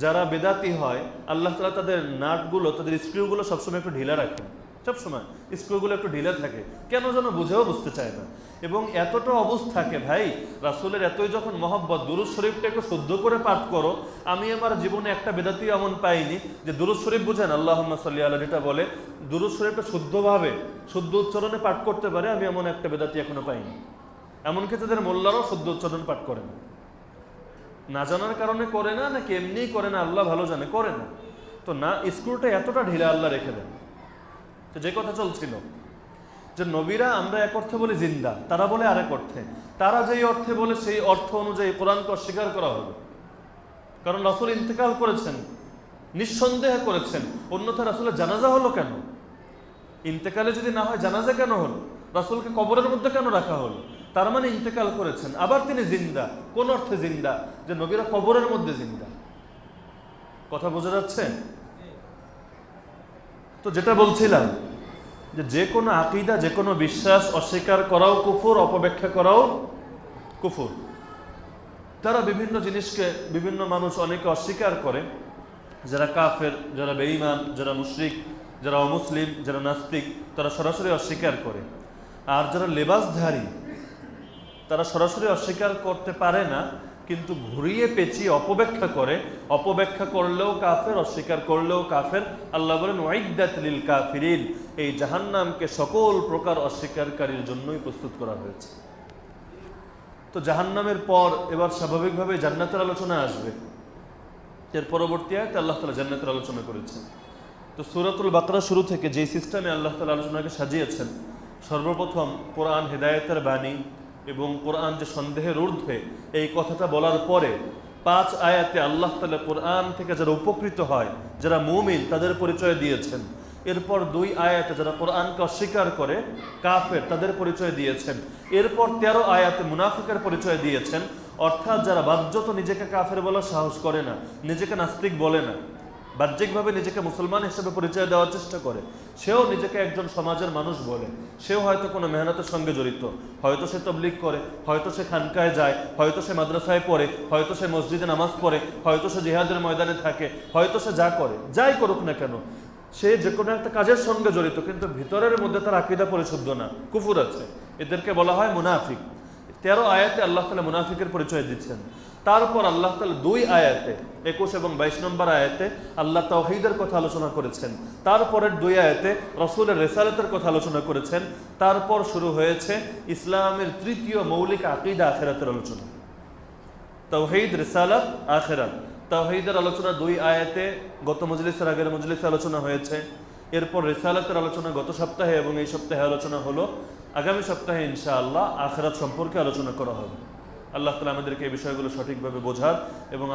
যারা বেদাতি হয়, আল্লাহ তাআলা তাদের নাটগুলো, তাদের স্ক্রুগুলো সবসময় একটু ঢিলা রাখেন, সবসময় স্ক্রুগুলো একটু ঢিলা থাকে, কেন যেন বুঝেও বুঝতে চায় না। এবং এতটা অবস্থা থাকে ভাই, রাসূলের এতই যখন মহব্বত, দুরূদ শরীফটাকে শুদ্ধ করে পাঠ করো। আমি আমার জীবনে একটা বেদাতি এমন পাইনি যে দুরূদ শরীফ বুঝেন আল্লাহুম্মা সাল্লি আলা যেটা বলে, দুরূদ শরীফটা শুদ্ধভাবে শুদ্ধ উচ্চারণে পাঠ করতে পারে, আমি এমন একটা বেদাতি এখনো পাইনি। এমনকি তাদের মোল্লারাও শুদ্ধ উচ্চারণ পাঠ করে না জানার কারণে করে না, নাকি এমনিই করে না আল্লাহ ভালো জানে, করে না। তো না, স্ক্রুটা এতটা ঢিলা আল্লাহ রেখে দেন। তো যে কথা চলছিল যে নবীরা আমরা এক অর্থে বলি জিন্দা, তারা বলে আরেক অর্থে। তারা যেই অর্থে বলে সেই অর্থ অনুযায়ী কোরআনকে অস্বীকার করা হবে। কারণ রাসূল ইন্তেকাল করেছেন, নিঃসন্দেহে করেছেন, অন্যথা রাসূলের জানাজা হলো কেন? ইন্তেকালে যদি না হয় জানাজা কেন হলো? রাসূলকে কবরের মধ্যে কেন রাখা হলো? তার মানে ইন্তেকাল করেছেন, আবার তিনি জিন্দা। কোন অর্থে জিন্দা? যে নবীরা কবরের মধ্যে জিন্দা। কথা বোঝা যাচ্ছে? তো যেটা বলছিলাম যে কোনো আকীদা, যে কোনো বিশ্বাস অস্বীকার করাও কুফর, অপব্যাখ্যা করাও কুফর। তারা বিভিন্ন জিনিসকে, বিভিন্ন মানুষ অনেকে অস্বীকার করে, যারা কাফের, যারা বেঈমান, যারা মুশরিক, যারা অমুসলিম, যারা নাস্তিক, তারা সরাসরি অস্বীকার করে। আর যারা লেবাসধারী তারা সরাসরি অস্বীকার করতে পারে না, কিন্তু ঘুরিয়ে পেঁচিয়ে অপব্যাখ্যা করে। অপব্যাখ্যা করলেও কাফের, অস্বীকার করলেও কাফের। আল্লাহ বলেন উইদ্দাত লিল কাফিরিন, এই জাহান্নামকে সকল প্রকার অস্বীকারীর জন্যই প্রস্তুত করা হয়েছে। তো জাহান্নামের পর এবার স্বাভাবিকভাবে জান্নাতের আলোচনা আসবে। এর পরবর্তী আয়াতে আল্লাহ তাআলা জান্নাতের আলোচনা করেছেন। তো সূরাতুল বাকরা শুরু থেকে যে সিস্টেমে আল্লাহ তাআলা আলোচনাকে সাজিয়েছেন, সর্বপ্রথম কোরআন হেদায়েতের বাণী এবং কোরআন যে সন্দেহের ঊর্ধ্বে, এই কথাটা বলার পরে 5 আয়াতে আল্লাহ তাআলা কোরআন থেকে যারা উপকৃত হয়, যারা মুমিন, তাদের পরিচয় দিয়েছেন। এরপর 2 আয়াতে যারা কোরআনকে অস্বীকার করে, কাফের, তাদের পরিচয় দিয়েছেন। এরপর 13 আয়াতে মুনাফিকের পরিচয় দিয়েছেন। অর্থাৎ যারা বাহ্যত নিজেকে কাফের বলার সাহস করে না, নিজেকে নাস্তিক বলে না, বাহ্যিকভাবে নিজেকে মুসলমান হিসেবে পরিচয় দেওয়ার চেষ্টা করে, সেও নিজেকে একজন সমাজের মানুষ বলে। সেও হয়তো কোনো মেহনতের সঙ্গে জড়িত, হয়তো সে তাবলীগ করে, হয়তো সে খানকায় যায়, হয়তো সে মাদ্রাসায় পড়ে, হয়তো সে মসজিদে নামাজ পড়ে, হয়তো সে জিহাদের ময়দানে থাকে, হয়তো সে যা করে, যাই করুক না কেন, সে যে কোনো একটা কাজের সঙ্গে জড়িত, কিন্তু ভিতরের মধ্যে তার আকীদা পরিশুদ্ধ না, কুফর আছে। এদেরকে বলা হয় মুনাফিক। 13 আয়াতে আল্লাহ তাআলা মুনাফিকের পরিচয় দিচ্ছেন। তারপর আল্লাহ তাআলা 2 আয়াতে, 21 এবং 22 নম্বর আয়াতে আল্লাহ তাওহীদের কথা আলোচনা করেছেন। তারপরের 2 আয়াতে রাসূলের রিসালাতের কথা আলোচনা করেছেন। তারপর শুরু হয়েছে ইসলামের তৃতীয় মৌলিক আকীদা, আখিরাতের আলোচনা। তাওহীদ, রিসালাত, আখিরাত। তাওহীদের আলোচনা 2 আয়াতে গত মজলিসের আগের মজলিসে আলোচনা হয়েছে। এরপর রিসালাতের আলোচনা গত সপ্তাহে এবং এই সপ্তাহে আলোচনা হলো। আগামী সপ্তাহে ইনশাআল্লাহ আখিরাত সম্পর্কে আলোচনা করা হবে। আল্লাহ তাআলা আমাদেরকে এই বিষয়গুলো সঠিকভাবে বোঝার এবং